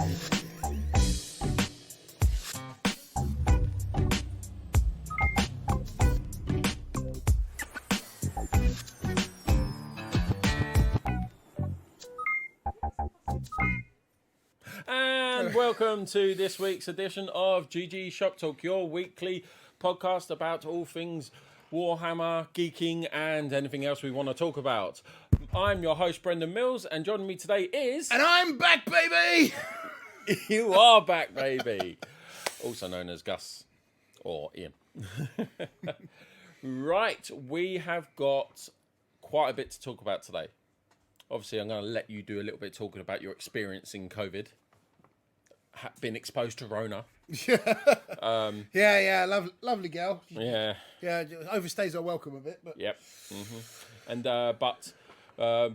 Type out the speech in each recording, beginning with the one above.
And welcome to this week's edition of GG Shop Talk, your weekly podcast about all things Warhammer, geeking, and anything else we want to talk about. I'm your host, Brendan Mills, and joining me today is... And I'm back, baby! You are back, baby! Also known as Gus, or Ian. Right, we have got quite a bit to talk about today. Obviously, I'm going to let you do a little bit talking about your experience in COVID. Been exposed to Rona. Lovely girl. Yeah. Yeah, overstays our welcome a bit, but... Yep. And but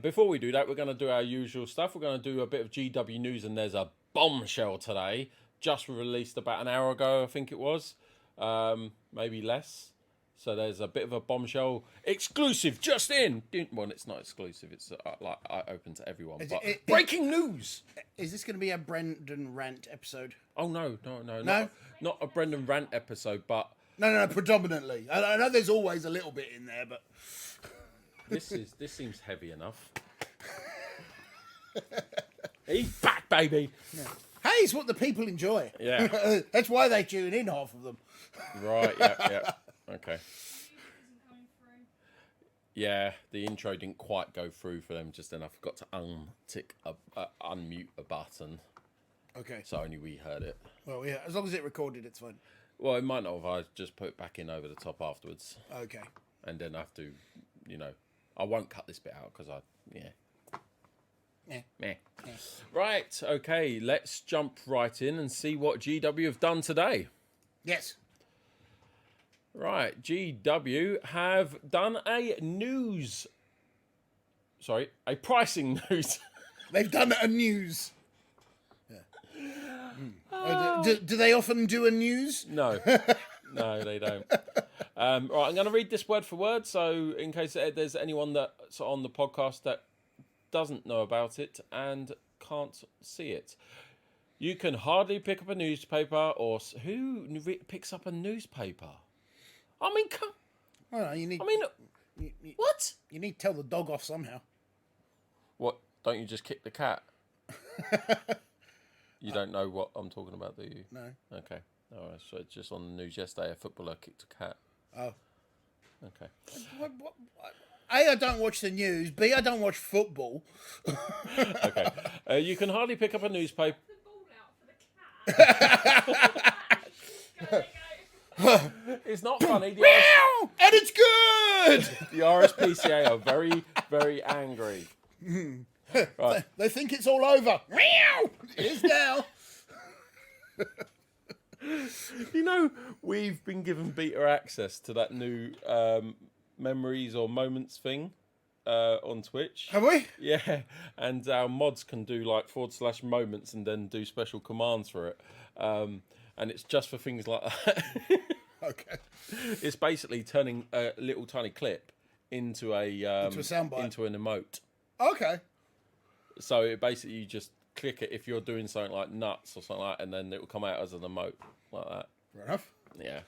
before we do that, we're going to do our usual stuff. We're going to do a bit of GW news, and there's a bombshell today, just released about an hour ago, I think it was, maybe less. So there's a bit of a bombshell exclusive just in. Well, it's not exclusive. It's open to everyone. But breaking news. Is this going to be a Brendan rant episode? Oh no. Not a Brendan rant episode, but No, predominantly. I know there's always a little bit in there, but this seems heavy enough. He's back, baby. Yeah. Hey, it's what the people enjoy. Yeah. That's why they tune in, half of them. Right. Yeah. Okay. Yeah, the intro didn't quite go through for them just then. I forgot to unmute a button. Okay. So only we heard it. Well, yeah, as long as it recorded, it's fine. Well, it might not have. I just put it back in over the top afterwards. Okay. And then I have to, I won't cut this bit out because Meh. Right, okay, let's jump right in and see what GW have done today. Yes. Right, GW have done a pricing news. They've done a news. Yeah. Do they often do a news? No. No, they don't. Right, I'm going to read this word for word, so in case there's anyone that's on the podcast that doesn't know about it and can't see it. You can hardly pick up a newspaper, or who picks up a newspaper? I mean, come. Well, you need. What? You need to tell the dog off somehow. What? Don't you just kick the cat? You don't know what I'm talking about, do you? No. Okay. All right. So it's just on the news yesterday, a footballer kicked a cat. Oh. Okay. What? A, I don't watch the news. B, I don't watch football. Okay. You can hardly pick up a newspaper. The ball out for the cat. It's not funny. And it's good! The RSPCA are very, very angry. Right. They think it's all over. It is now. We've been given beta access to that new memories or moments thing on Twitch. Have we? Yeah, and our mods can do like /moments and then do special commands for it. And it's just for things like that. Okay. It's basically turning a little tiny clip into a soundbite, into an emote. Okay. So it basically, you just click it if you're doing something like nuts or something like that, and then it will come out as an emote like that. Fair enough. Yeah.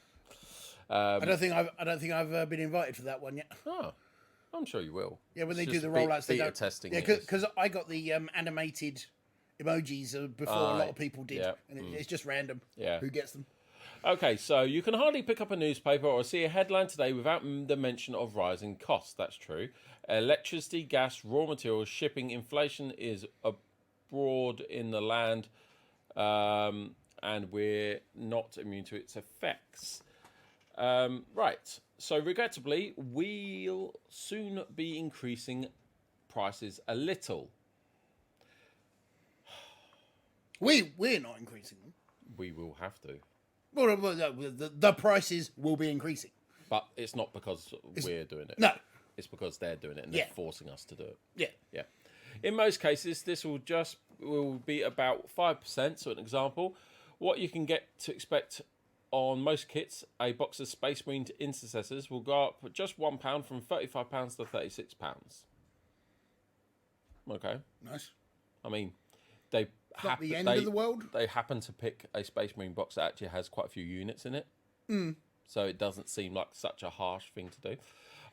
I don't think I've been invited for that one yet. Oh, I'm sure you will. Yeah, when they do the rollouts, they don't. Testing. Yeah, because I got the animated emojis before a lot of people did, and it's just random. Yeah. Who gets them? Okay, so you can hardly pick up a newspaper or see a headline today without the mention of rising costs. That's true. Electricity, gas, raw materials, shipping, inflation is abroad in the land, and we're not immune to its effects. Right, so regrettably, we'll soon be increasing prices a little. We're not increasing them. We will have to. Well, the prices will be increasing. But it's not because we're doing it. No. It's because they're doing it and they're forcing us to do it. Yeah. Yeah. In most cases, this will be about 5%. So an example, what you can get to expect on most kits, a box of Space Marine Intercessors will go up just £1 from £35 to £36. Okay. Nice. I mean, they not the end of the world. They happen to pick a Space Marine box that actually has quite a few units in it. So it doesn't seem like such a harsh thing to do.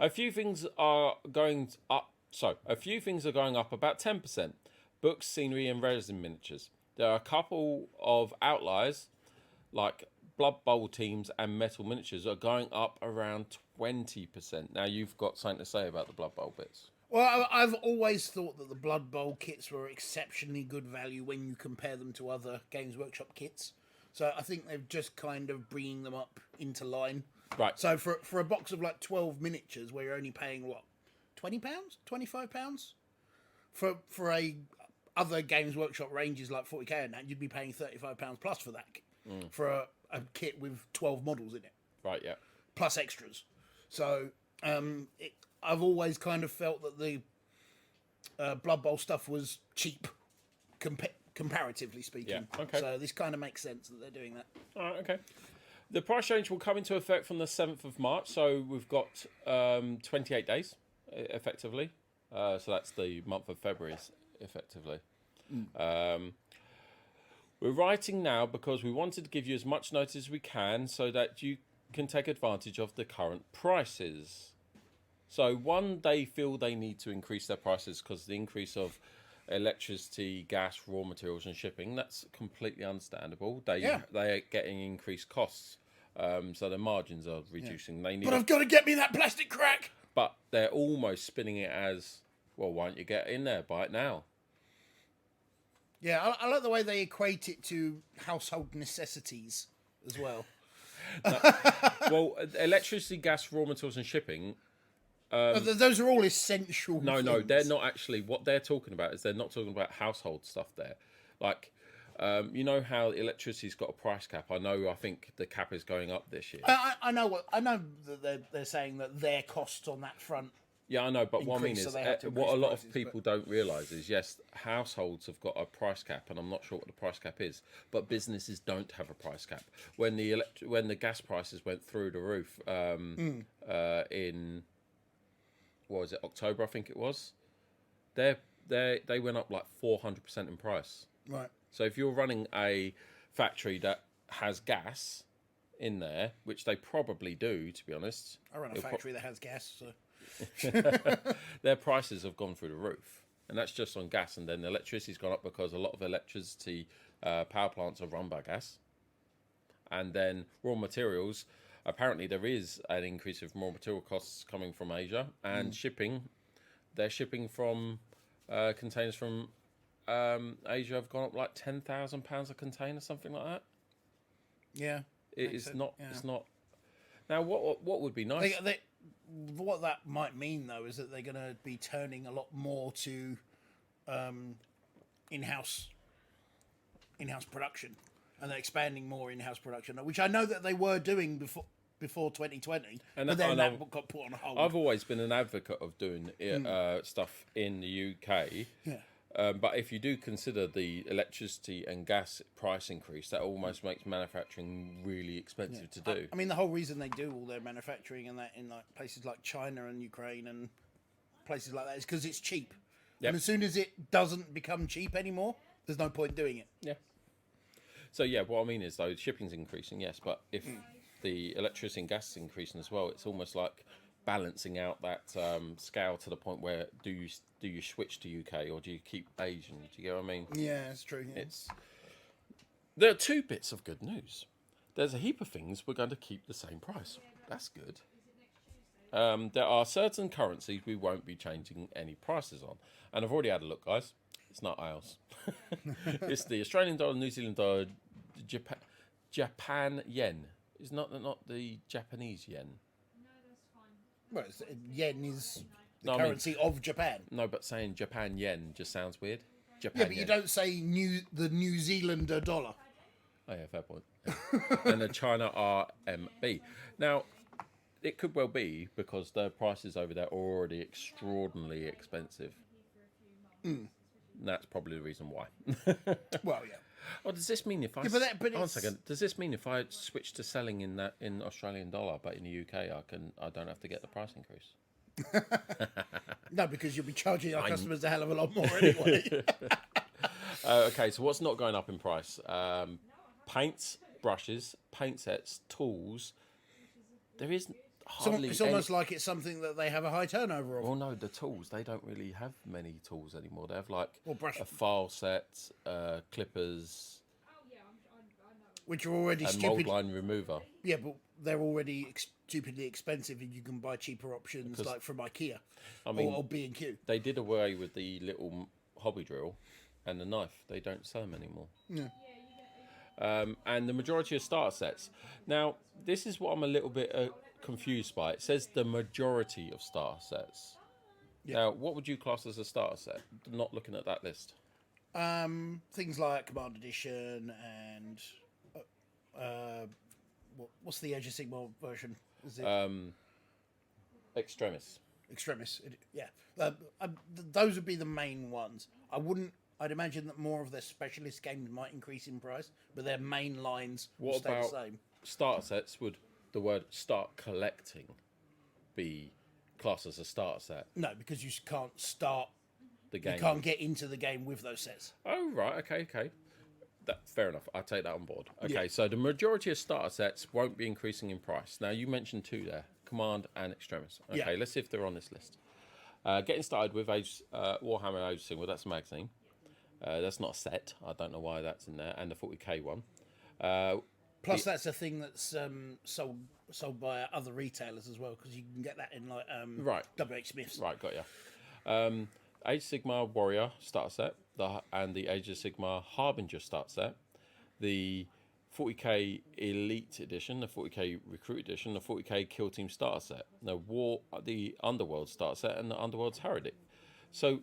A few things are going up. So a few things are going up about 10%. Books, scenery, and resin miniatures. There are a couple of outliers, like Blood Bowl teams and metal miniatures, are going up around 20%. Now you've got something to say about the Blood Bowl bits. Well, I've always thought that the Blood Bowl kits were exceptionally good value when you compare them to other Games Workshop kits. So I think they're just kind of bringing them up into line. Right. So for a box of like 12 miniatures, where you're only paying what, £20, £25 for a other Games Workshop ranges like 40k and that, you'd be paying £35 plus for that for a kit with 12 models in it. Right. Yeah. Plus extras. So I've always kind of felt that the Blood Bowl stuff was cheap, comparatively speaking. Yeah, okay. So this kind of makes sense that they're doing that. All right, okay. The price change will come into effect from the 7th of March, so we've got 28 days, effectively. So that's the month of February, effectively. We're writing now because we wanted to give you as much notice as we can so that you can take advantage of the current prices. So one, they feel they need to increase their prices because the increase of electricity, gas, raw materials and shipping, that's completely understandable. They are getting increased costs, so their margins are reducing. They need But I've got to get me that plastic crack! But they're almost spinning it as, well, why don't you get in there, buy it now? Yeah, I like the way they equate it to household necessities as well. Well, electricity, gas, raw materials and shipping... those are all essential No, things. they're not actually. What they're talking about is they're not talking about household stuff there. Like, you know how electricity's got a price cap? I think the cap is going up this year. I know that they're saying that their costs on that front. Yeah, I know, but what I mean is, what a lot of people don't realise is, yes, households have got a price cap, and I'm not sure what the price cap is, but businesses don't have a price cap. When the gas prices went through the roof in... what was it, October, I think it was, they went up like 400% in price. Right. So if you're running a factory that has gas in there, which they probably do, to be honest. I run a factory that has gas, so... their prices have gone through the roof. And that's just on gas. And then the electricity's gone up because a lot of electricity power plants are run by gas. And then raw materials... Apparently, there is an increase of raw material costs coming from Asia and shipping. They're shipping from containers from Asia have gone up like £10,000 a container, something like that. Yeah, it's not. It's not. Now, what would be nice? What that might mean though is that they're going to be turning a lot more to in-house production, and they're expanding more in-house production, which I know that they were doing before 2020, but then that got put on hold. I've always been an advocate of doing stuff in the UK. Yeah. But if you do consider the electricity and gas price increase, that almost makes manufacturing really expensive to do. I mean, the whole reason they do all their manufacturing and that in like places like China and Ukraine and places like that is because it's cheap. Yep. And as soon as it doesn't become cheap anymore, there's no point doing it. Yeah. So yeah, what I mean is though, shipping's increasing, yes, but if the electricity and gas is increasing as well, it's almost like balancing out that scale to the point where do you switch to UK or do you keep Asian? Do you get what I mean? Yeah, it's true. Yeah. There are two bits of good news. There's a heap of things we're going to keep the same price. That's good. There are certain currencies we won't be changing any prices on, and I've already had a look, guys. It's not ours. It's the Australian dollar, New Zealand dollar, Japan yen. It's not the Japanese yen. Well, yen is the currency of Japan. No, but saying Japan yen just sounds weird. Japan yeah, but yen. You don't say the New Zealander dollar. Oh yeah, fair point. And the China RMB. Now, it could well be because the prices over there are already extraordinarily expensive. That's probably the reason why. Well, yeah. Well, does this mean if I... Yeah, but one second. Does this mean if I switch to selling in Australian dollar, but in the UK, I don't have to get the price increase? No, because you'll be charging our customers a hell of a lot more anyway. Okay, so what's not going up in price? Paints, brushes, paint sets, tools. There is hardly It's almost like it's something that they have a high turnover of. Well, no, the tools, they don't really have many tools anymore. They have like Or brush, a file set, clippers, which are already and stupid. mold line remover. Yeah, but they're already stupidly expensive, and you can buy cheaper options like from IKEA or B&Q. They did away with the little hobby drill and the knife. They don't sell them anymore. Yeah. And the majority of starter sets. Now, this is what I'm a little bit confused by. It says the majority of starter sets. Yeah. Now, what would you class as a starter set? Not looking at that list. Things like Command Edition and what's the Age of Sigmar version? Is it Extremis. Extremis? Those would be the main ones. I'd imagine that more of their specialist games might increase in price, but their main lines will What stay about the same. starter sets? Would the word start collecting be classed as a starter set? No, because you can't start. The game. You can't get into the game with those sets. Oh, right. Okay. Fair enough. I take that on board. Okay, Yeah. so the majority of starter sets won't be increasing in price. Now, you mentioned two there, Command and Extremis. Okay, Yeah. let's see if they're on this list. Getting started with Warhammer Age of Sigmar, that's a magazine. That's not a set. I don't know why that's in there. And the 40k one. Plus, that's a thing that's sold by other retailers as well, because you can get that in like Right. WH Smiths. Right, got ya. Age of Sigmar Warrior starter set, and the Age of Sigmar Harbinger starter set, the 40k Elite Edition, the 40k Recruit Edition, the 40k Kill Team starter set, the Underworld starter set, and the Underworld's Heredic. So,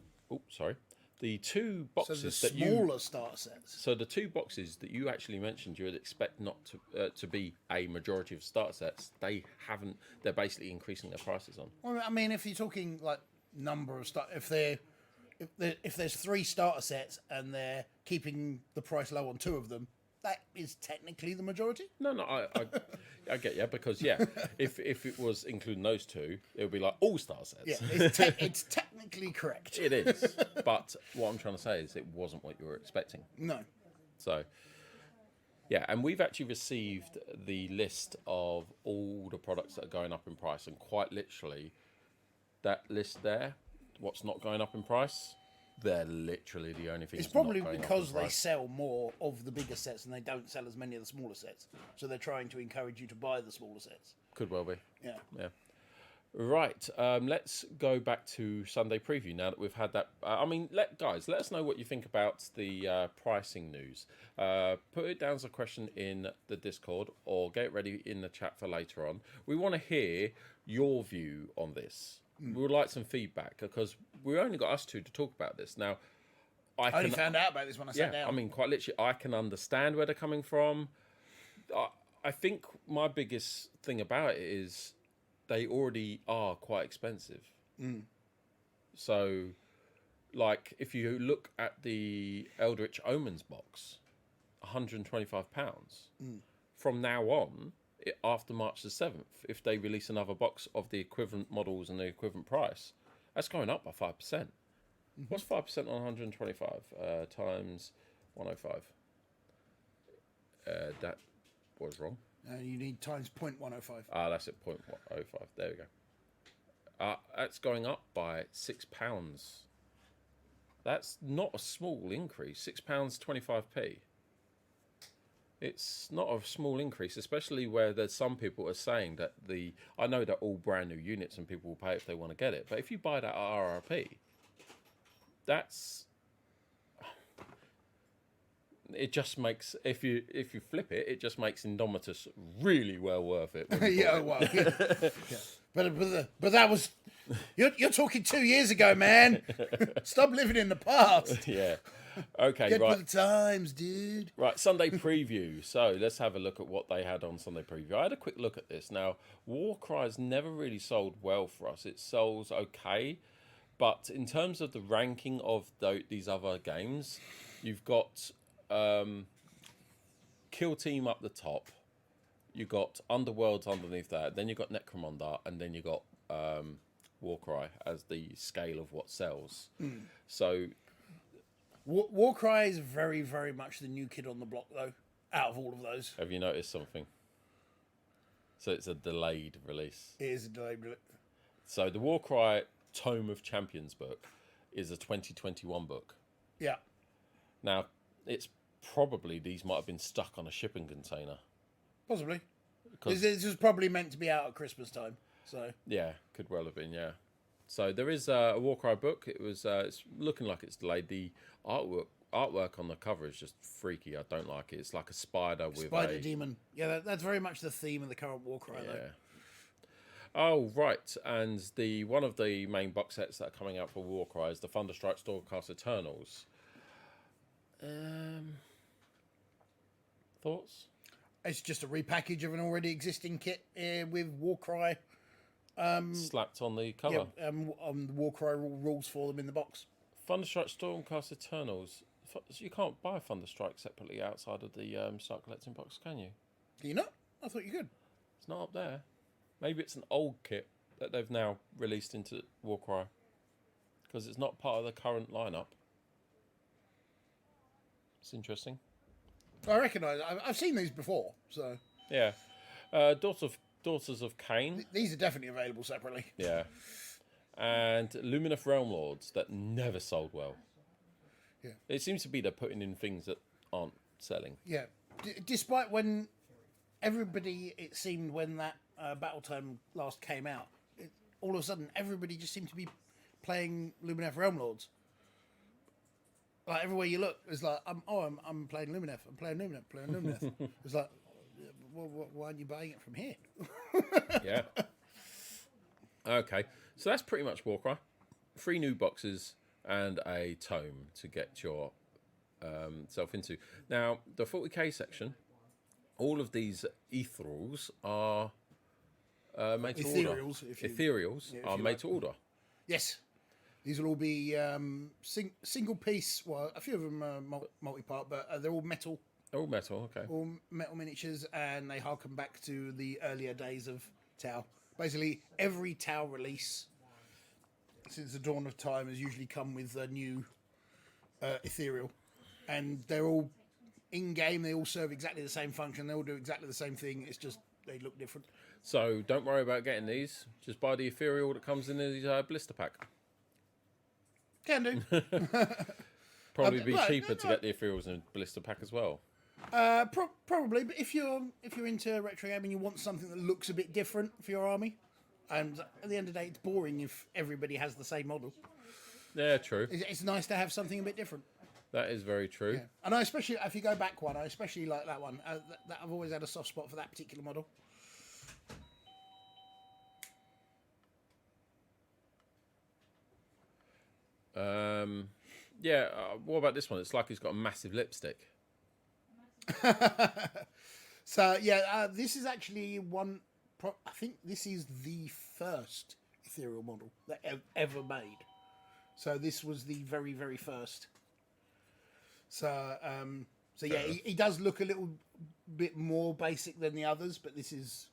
the two So boxes the that you smaller starter sets. So the two boxes that you actually mentioned, you would expect not to be a majority of starter sets. They haven't. They're basically increasing their prices on. Well, I mean, if you're talking like number of if there's 3 starter sets and they're keeping the price low on 2 of them, that is technically the majority. No, I get you, because if it was including those two, it would be like all star sets. Yeah, it's technically correct. It is, but what I'm trying to say is it wasn't what you were expecting. No. So, yeah, and we've actually received the list of all the products that are going up in price, and quite literally, that list there, what's not going up in price, they're literally the only things. It's probably not going because up in they price. sell more of the bigger sets and they don't sell as many of the smaller sets. So they're trying to encourage you to buy the smaller sets. Could well be. Yeah. Right, let's go back to Sunday preview now that we've had that. Let us know what you think about the pricing news. Put it down as a question in the Discord or get it ready in the chat for later on. We want to hear your view on this. We would like some feedback because we only got us two to talk about this. Now, I only found out about this when I sat down. I mean, quite literally, I can understand where they're coming from. I think my biggest thing about it is they already are quite expensive. So, like, if you look at the Eldritch Omens box, £125. From now on, after March the 7th, if they release another box of the equivalent models and the equivalent price, that's going up by 5%. What's 5% on 125 times 105? That was wrong. You need times 0.105. That's at 0.105. There we go. That's going up by £6. That's not a small increase. £6 25p. It's not a small increase, especially where there's some people are saying that I know they're all brand new units and people will pay if they want to get it. But if you buy that at RRP, it just makes, if you flip it, it just makes Indomitus really well worth it. But that was you're talking 2 years ago, man. Stop living in the past. Yeah. Okay, Get right. with the times, dude. Right, Sunday preview. So let's have a look at what they had on Sunday preview. I had a quick look at this. Now, Warcry's never really sold well for us. It sells okay, but in terms of the ranking of these other games, you've got Kill Team up the top. You've got Underworlds underneath that. Then you've got Necromunda, and then you've got Warcry as the scale of what sells. So Warcry is very, very much the new kid on the block, though. Out of all of those, Have you noticed something? So it's a delayed release. it is a delayed. So the Warcry Tome of Champions book is a 2021 book. Yeah, Now, it's probably these might have been stuck on a shipping container. possibly. Because This was probably meant to be out at Christmas time. So yeah, could well have been, yeah. So there is a Warcry book. It's looking like it's delayed. The artwork on the cover is just freaky. I don't like it. It's like a spider with Spider a Demon. Yeah, that's very much the theme of the current Warcry, though. yeah. Oh right, and one of the main box sets that are coming out for Warcry is the Thunderstrike Stormcast Eternals. Thoughts? It's just a repackage of an already existing kit with Warcry. Slapped on the cover. Yeah, on the Warcry rules for them in the box. Thunderstrike Stormcast Eternals. You can't buy Thunderstrike separately outside of the Start Collecting box, can you? Do you not? I thought you could. It's not up there. Maybe it's an old kit that they've now released into Warcry because it's not part of the current lineup. It's interesting. I recognise. I've seen these before, so Yeah. Daughters of Cain. these are definitely available separately. Yeah. And Lumineth Realm Lords that never sold well. Yeah. It seems to be they're putting in things that aren't selling. Yeah, despite when everybody, it seemed when that Battle Tome last came out, all of a sudden everybody just seemed to be playing Lumineth Realm Lords. Like everywhere you look, it's like I'm playing Lumineth, I'm playing Lumineth. It's like, well, why aren't you buying it from here? Yeah. Okay. So that's pretty much Warcry. 3 new boxes and a tome to get your self into. Now, the 40k section, all of these ethereals are made to order. Ethereals, if you- Ethereals if are you made like. to order. Yes, these will all be single piece. Well, a few of them are multi-part, but they're all metal. All metal, okay. All metal miniatures, and they harken back to the earlier days of Tau. Basically, every Tau release since the dawn of time has usually come with a new ethereal, and they're all in game. They all serve exactly the same function. They all do exactly the same thing. It's just they look different. So don't worry about getting these. Just buy the ethereal that comes in the blister pack. Can do. Probably be right, cheaper to get the ethereals in a blister pack as well. Probably, but if you're into retro gaming, you want something that looks a bit different for your army. And at the end of the day, it's boring if everybody has the same model. Yeah, true. It's nice to have something a bit different. That is very true. Yeah. And I especially, if you go back one, I especially like that one. That I've always had a soft spot for that particular model. Yeah, what about this one? It's like he's got a massive lipstick. So yeah, this is actually one. I think this is the first ethereal model that ever made. So this was the very, very first. So yeah, he does look a little bit more basic than the others, but this is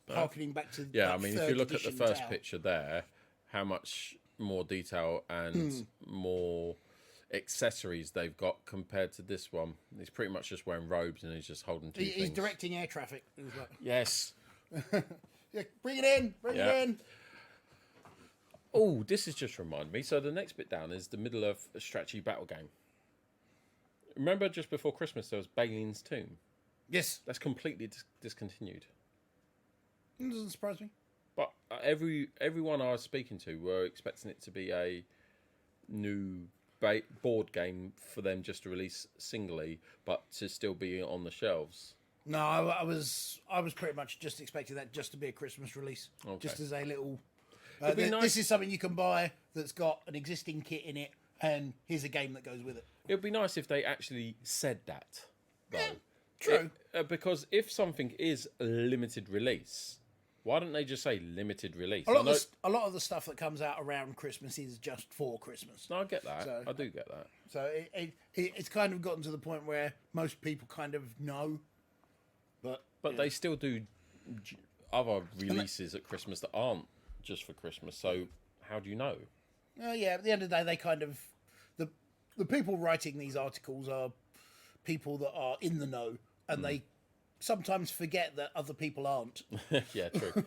harkening back to Yeah, that I mean, if third you look at the edition first Tau. picture there, how much more detail and more accessories they've got compared to this one. He's pretty much just wearing robes and he's just holding two He's things. directing air traffic. He's like, Yes. yeah, bring it in, bring Yeah. it in. Oh, this has just reminded me. So the next bit down is the middle of a strategy battle game. Remember just before Christmas there was Balin's Tomb? Yes, That's completely discontinued. it doesn't surprise me. But everyone I was speaking to were expecting it to be a new board game for them just to release singly, but to still be on the shelves. No, I was pretty much just expecting that just to be a Christmas release, Okay. just as a little. be nice- This is something you can buy that's got an existing kit in it, and here's a game that goes with it. It would be nice if they actually said that, though. True. Because if something is a limited release, why don't they just say limited release? A lot of the stuff that comes out around Christmas is just for Christmas. No, I get that. So- I do get that. So it's kind of gotten to the point where most people kind of know, but They still do other releases at Christmas that aren't just for Christmas. So how do you know? yeah, at the end of the day, they kind of the people writing these articles are people that are in the know, and they sometimes forget that other people aren't. Yeah, true.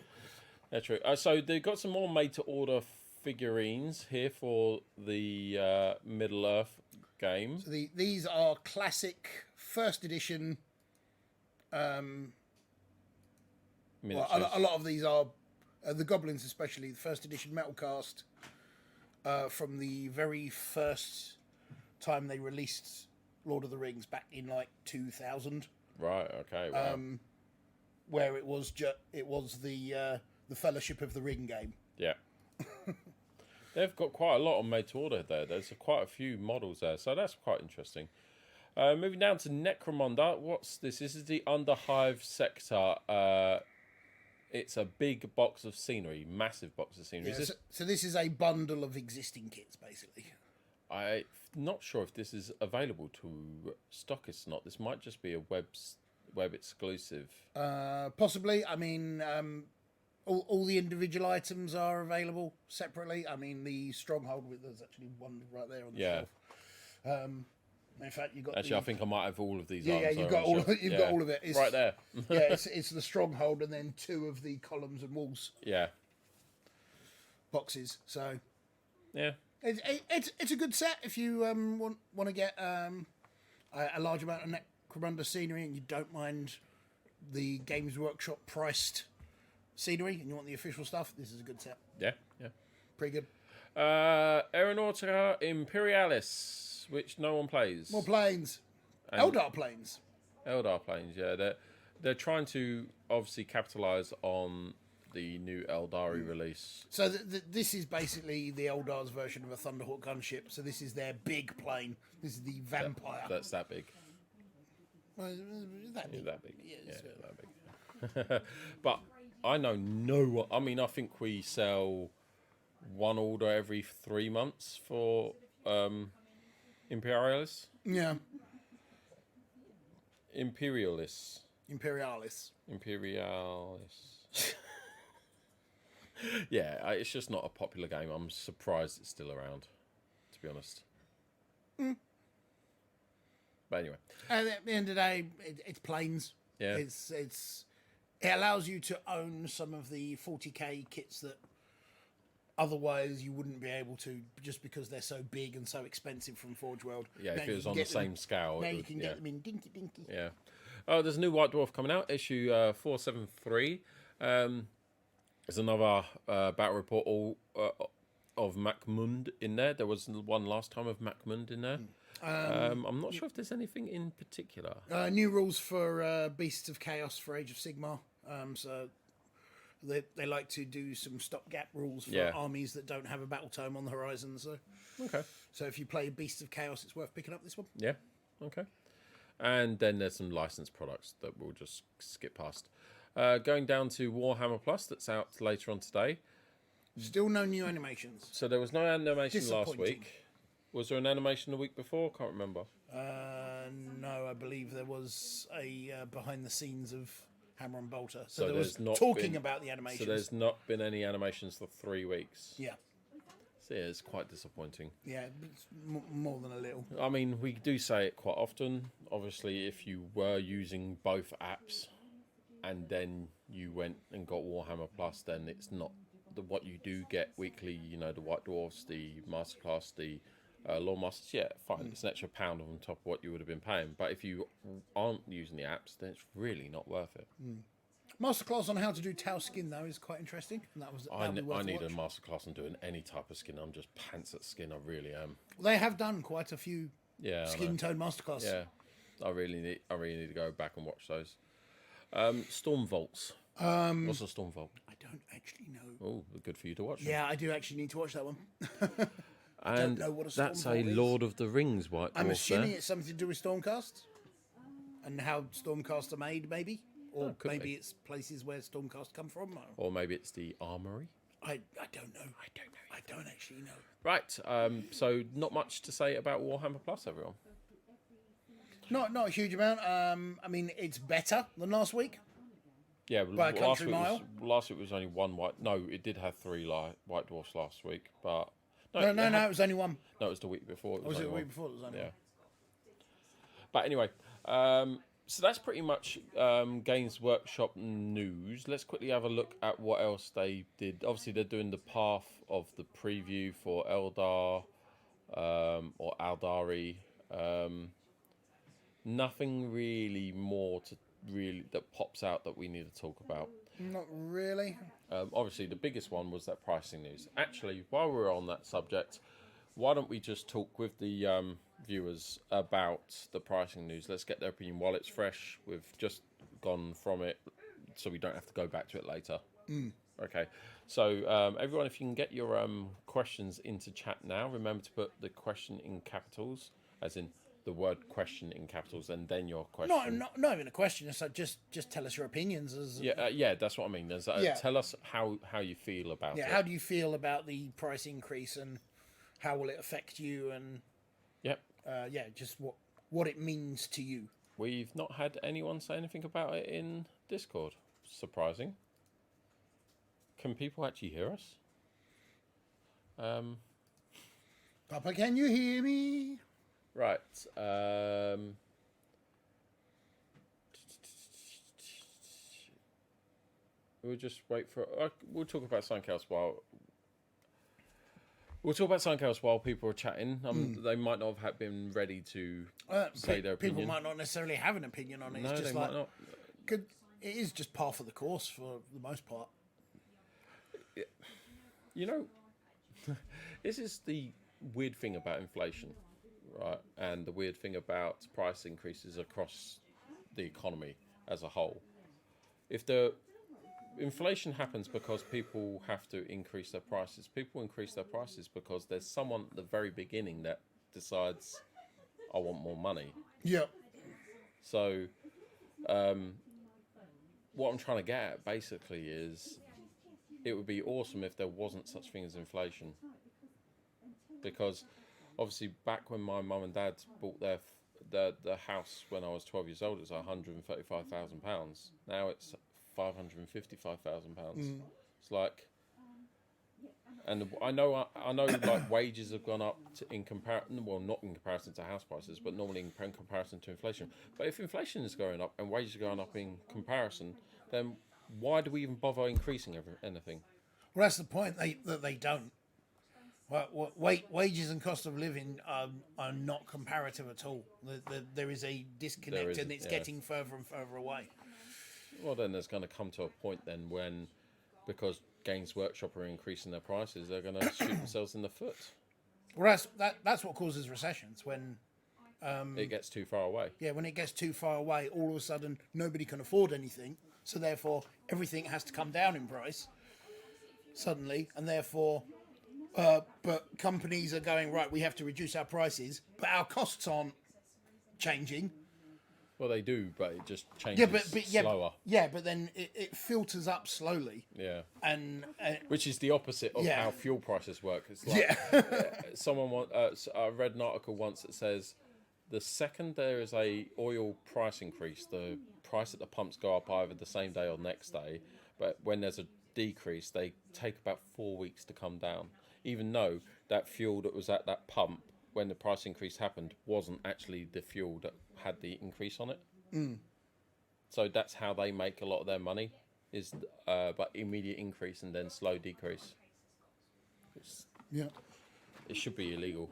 Yeah, true. So they've got some more made-to-order figurines here for the Middle Earth game. So these are classic first edition. Miniatures. Well, a lot of these are the goblins, especially the first edition metal cast from the very first time they released Lord of the Rings back in like 2000, Right. Okay. Wow. where it was the Fellowship of the Ring game. Yeah. They've got quite a lot on made to order there. There's quite a few models there, so that's quite interesting. Moving down to Necromunda. What's this? This is the Underhive sector. It's a big box of scenery, massive box of scenery. Yeah, so this is a bundle of existing kits, basically. I'm not sure if this is available to stockists or not. This might just be a web exclusive. Possibly. I mean, all the individual items are available separately. I mean, the Stronghold, there's actually one right there on the shelf. In fact, you got. Actually, I think I might have all of these. Yeah, items you've there got on all. the shelf. You've got all of it. It's, right there. Yeah, it's the Stronghold and then two of the columns and walls Yeah. boxes. So Yeah. it's a good set if you want to get a large amount of Necromunda scenery and you don't mind the Games Workshop priced scenery and you want the official stuff. This is a good set. Yeah. Yeah. Pretty good. Aeronautica Imperialis, which no one plays. More planes. Eldar planes. Eldar planes, yeah. They're trying to obviously capitalise on the new Eldari release. So this is basically the Eldar's version of a Thunderhawk gunship. So this is their big plane. This is the Vampire. That's that big. Well, is that big? That big. Yeah, Yeah, it's- that big. But I know no one. I mean, I think we sell one order every 3 months for Imperialis. Yeah. Imperialis. Imperialis. Yeah, it's just not a popular game. I'm surprised it's still around, to be honest. But anyway, At the end of the day, it's planes. Yeah. It allows you to own some of the 40k kits that otherwise you wouldn't be able to, just because they're so big and so expensive from Forge World. yeah, Now if you it was can on the get them- same scale, Now it you would, can yeah. get them in dinky dinky. Yeah. Oh, there's a new White Dwarf coming out, issue 473. There's another battle report all of Macmund in there. There was one last time of Macmund in there. I'm not sure if there's anything in particular. New rules for Beasts of Chaos for Age of Sigmar. So they like to do some stopgap rules for Yeah. armies that don't have a battle tome on the horizon. Okay. So if you play Beasts of Chaos, it's worth picking up this one. Yeah. Okay. And then there's some licensed products that we'll just skip past. Going down to Warhammer Plus, that's out later on today. Still no new animations. So there was no animation last Disappointing. week. Was there an animation the week before? Can't remember. No, I believe there was a behind the scenes of Hammer and Bolter. So there was there's not talking been- about the animations. So there's not been any animations for 3 weeks. Yeah, So yeah, it's quite disappointing. yeah, it's more than a little. I mean, we do say it quite often. Obviously, if you were using both apps and then you went and got Warhammer Plus, then it's not what you do get weekly. You know, the White Dwarfs, the Masterclass, the Law Masters. Yeah, fine. It's an extra £1 on top of what you would have been paying. But if you aren't using the apps, then it's really not worth it. Masterclass on how to do Tau skin though is quite interesting, and I that'll be worth need a watch. masterclass on doing any type of skin. I'm just pants at skin. I really am. They have done quite a few Yeah, I know. skin tone masterclass. Yeah, I really need to go back and watch those. Storm Vaults. What's a Storm Vault? I don't actually know. Oh, good for you to watch. Yeah, I do actually need to watch that one. and know what a Storm that's Vault a is. Lord of the Rings White Dwarf. I'm assuming there. it's something to do with Stormcast and how Stormcast are made, maybe, or could maybe be. it's places where Stormcast come from. Or maybe it's the Armory. I don't know. I don't actually know. Right. So not much to say about Warhammer Plus, everyone. Not a huge amount. I mean, it's better than last week. Yeah, By a country mile? last week was only one white. No, it did have 3 white dwarfs last week, but No, it was only one. No, it was the week before. Was it only the one. week before? It was only one. But anyway, so that's pretty much Games Workshop news. Let's quickly have a look at what else they did. Obviously, they're doing the path of the preview for Eldar or Aldari. Nothing really more that pops out that we need to talk about. Not really. Obviously, the biggest one was that pricing news. Actually, while we're on that subject, why don't we just talk with the viewers about the pricing news? Let's get their opinion while it's fresh. We've just gone from it, so we don't have to go back to it later. Okay. So, everyone, if you can get your questions into chat now, remember to put the question in capitals, as in the word question in capitals, and then your question. Not even a question. It's like just tell us your opinions. Yeah, that's what I mean. Tell us how you feel about it. Yeah, how do you feel about the price increase and how will it affect you? And Yep. Just what it means to you. We've not had anyone say anything about it in Discord. Surprising. Can people actually hear us? Papa, can you hear me? Right. We'll just wait for. We'll talk about something else while. We'll talk about something else while people are chatting. They might not have been ready to say their opinion. People might not necessarily have an opinion on it. No, it's just they like, might not. It is just par for the course for the most part. You know, this is the weird thing about inflation, right? And the weird thing about price increases across the economy as a whole. If the inflation happens because people have to increase their prices, people increase their prices because there's someone at the very beginning that decides, I want more money. Yeah. So, what I'm trying to get at basically is it would be awesome if there wasn't such thing as inflation. Because obviously back when my mum and dad bought the house when I was 12 years old, it was £135,000. Now it's £555,000. It's like, and I know like wages have gone up in comparison, well, not in comparison to house prices, but normally in comparison to inflation. But if inflation is going up and wages are going up in comparison, then why do we even bother increasing anything? Well, that's the point. They don't. Well, wages and cost of living are not comparative at all. There is a disconnect, and it's getting further and further away. Well, then there's going to come to a point then when, because Games Workshop are increasing their prices, they're going to shoot themselves in the foot. Well, that's what causes recessions, when it gets too far away. Yeah, when it gets too far away, all of a sudden nobody can afford anything, so therefore everything has to come down in price suddenly, and therefore, but companies are going, right, we have to reduce our prices, but our costs aren't changing. Well, they do, but it just changes slower. But then it filters up slowly. Yeah. And which is the opposite of how fuel prices work. It's like I read an article once that says the second there is a oil price increase, the price at the pumps go up either the same day or next day. But when there's a decrease, they take about 4 weeks to come down. Even though that fuel that was at that pump when the price increase happened wasn't actually the fuel that had the increase on it. So that's how they make a lot of their money, is by immediate increase and then slow decrease. It should be illegal.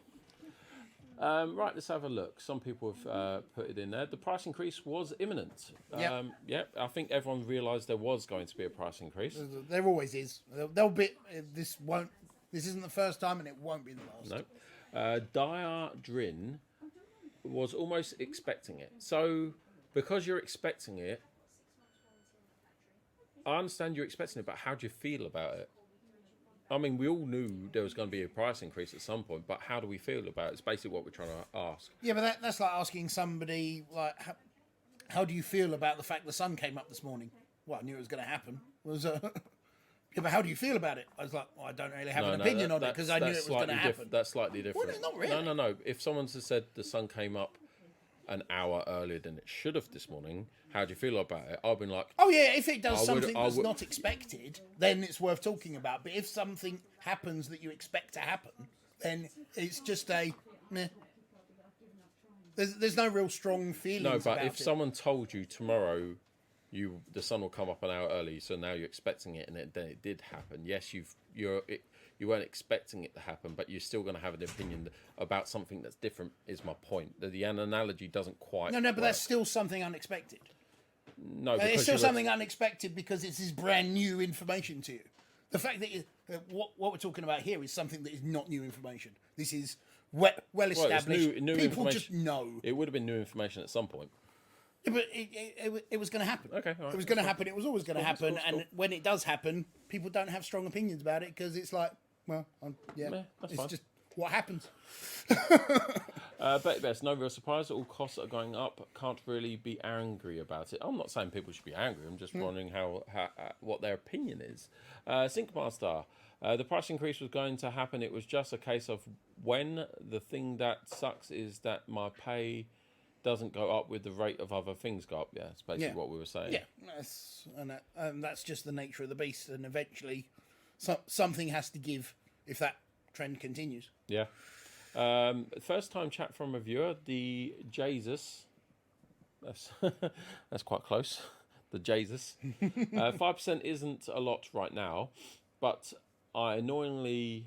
Right, let's have a look. Some people have put it in there. The price increase was imminent. I think everyone realised there was going to be a price increase. There always is. There'll be. This isn't the first time, and it won't be the last. No. Dire Drin was almost expecting it. So, because you're expecting it, I understand you're expecting it, but how do you feel about it? I mean, we all knew there was going to be a price increase at some point, but how do we feel about it? It's basically what we're trying to ask. Yeah, but that's like asking somebody, like, how do you feel about the fact the sun came up this morning? Well, I knew it was going to happen. Yeah, but how do you feel about it? I was like, well, I don't really have an opinion on it because I knew it was going to happen. That's slightly different. Well, not really. No. If someone's said the sun came up an hour earlier than it should have this morning, how do you feel about it? I've been like, oh yeah, if it does something that's not expected, then it's worth talking about. But if something happens that you expect to happen, then it's just a meh. There's no real strong feelings. No, but about if it. someone told you tomorrow the sun will come up an hour early, so now you're expecting it, and then it did happen. Yes, you weren't expecting it to happen, but you're still going to have an opinion about something that's different. Is my point. The analogy doesn't quite. No, but work. that's still something unexpected. No, because It's still you're something unexpected because it's this brand new information to you. The fact that what we're talking about here is something that is not new information. This is well it's established. new People information. just know. It would have been new information at some point. Yeah, but it was going to happen. Okay, all right. It was going to happen. It was always going to happen. cool. And when it does happen, people don't have strong opinions about it because it's like, well, Meh, that's it's fine. just what happens. But there's no real surprise. All costs are going up. Can't really be angry about it. I'm not saying people should be angry. I'm just wondering how what their opinion is. Syncmaster, the price increase was going to happen. It was just a case of when. The thing that sucks is that my pay doesn't go up with the rate of other things go up. Yeah, that's basically what we were saying. Yeah, that's just the nature of the beast. And eventually, something has to give if that trend continues. Yeah. First time chat from a viewer, the Jesus. That's quite close. The Jesus. 5% isn't a lot right now, but I annoying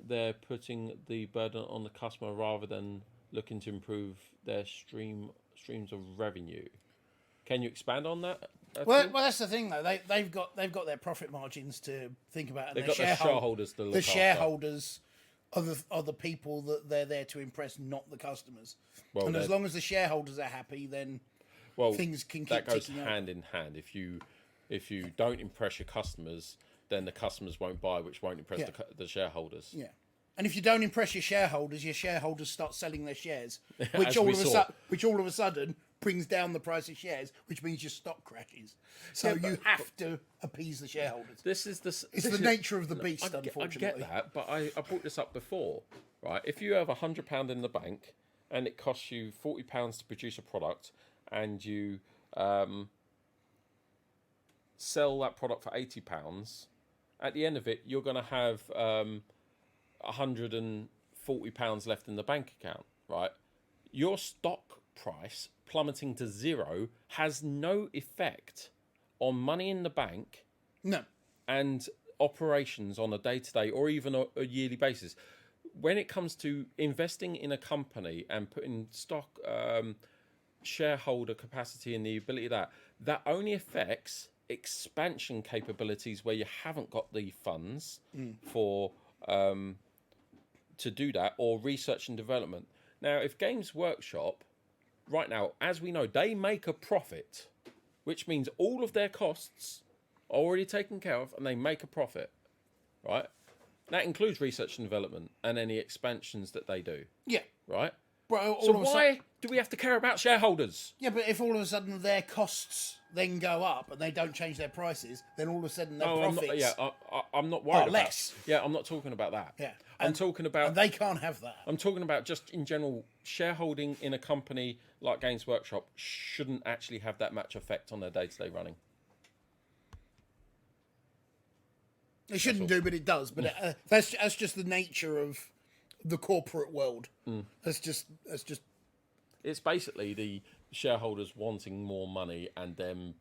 they're putting the burden on the customer rather than looking to improve their streams of revenue. Can you expand on that? Well, that's the thing though. They've got their profit margins to think about. And They've got their shareholders to look The after. shareholders are the people that they're there to impress, not the customers. Well, and as long as the shareholders are happy, then things can keep that goes ticking hand in hand. If you don't impress your customers, then the customers won't buy, which won't impress the shareholders. Yeah. And if you don't impress your shareholders start selling their shares, As which all we of saw. a sudden brings down the price of shares, which means your stock crashes. So you have to appease the shareholders. It's the nature of the beast, unfortunately. I get that, but I brought this up before, right? If you have £100 in the bank and it costs you £40 to produce a product, and you sell that product for £80, at the end of it, you're going to have £140 left in the bank account, right? Your stock price plummeting to zero has no effect on money in the bank No. and operations on a day-to-day or even a yearly basis. When it comes to investing in a company and putting stock shareholder capacity and the ability of that only affects expansion capabilities where you haven't got the funds for to do that, or research and development. Now, if Games Workshop, right now, as we know, they make a profit, which means all of their costs are already taken care of and they make a profit, right? That includes research and development and any expansions that they do, Yeah. right? Well, So why do we have to care about shareholders? Yeah, but if all of a sudden their costs then go up and they don't change their prices, then all of a sudden their profits I'm not worried about less. Yeah, I'm not talking about that. Yeah. I'm talking about and they can't have that. I'm talking about just in general, shareholding in a company like Games Workshop shouldn't actually have that much effect on their day-to-day running. It shouldn't do, but it does. But that's just the nature of the corporate world. That's just. It's basically the shareholders wanting more money and them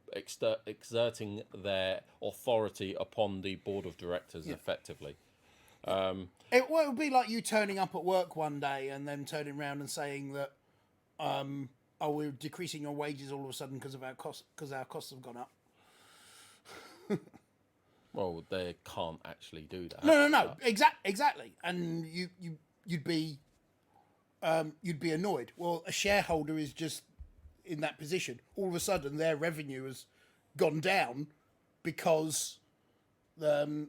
exerting their authority upon the board of directors effectively. It would be like you turning up at work one day and then turning around and saying that, we're decreasing your wages all of a sudden because our costs have gone up. Well, they can't actually do that. No. Exactly. And you'd be annoyed. Well, a shareholder is just in that position. All of a sudden, their revenue has gone down because the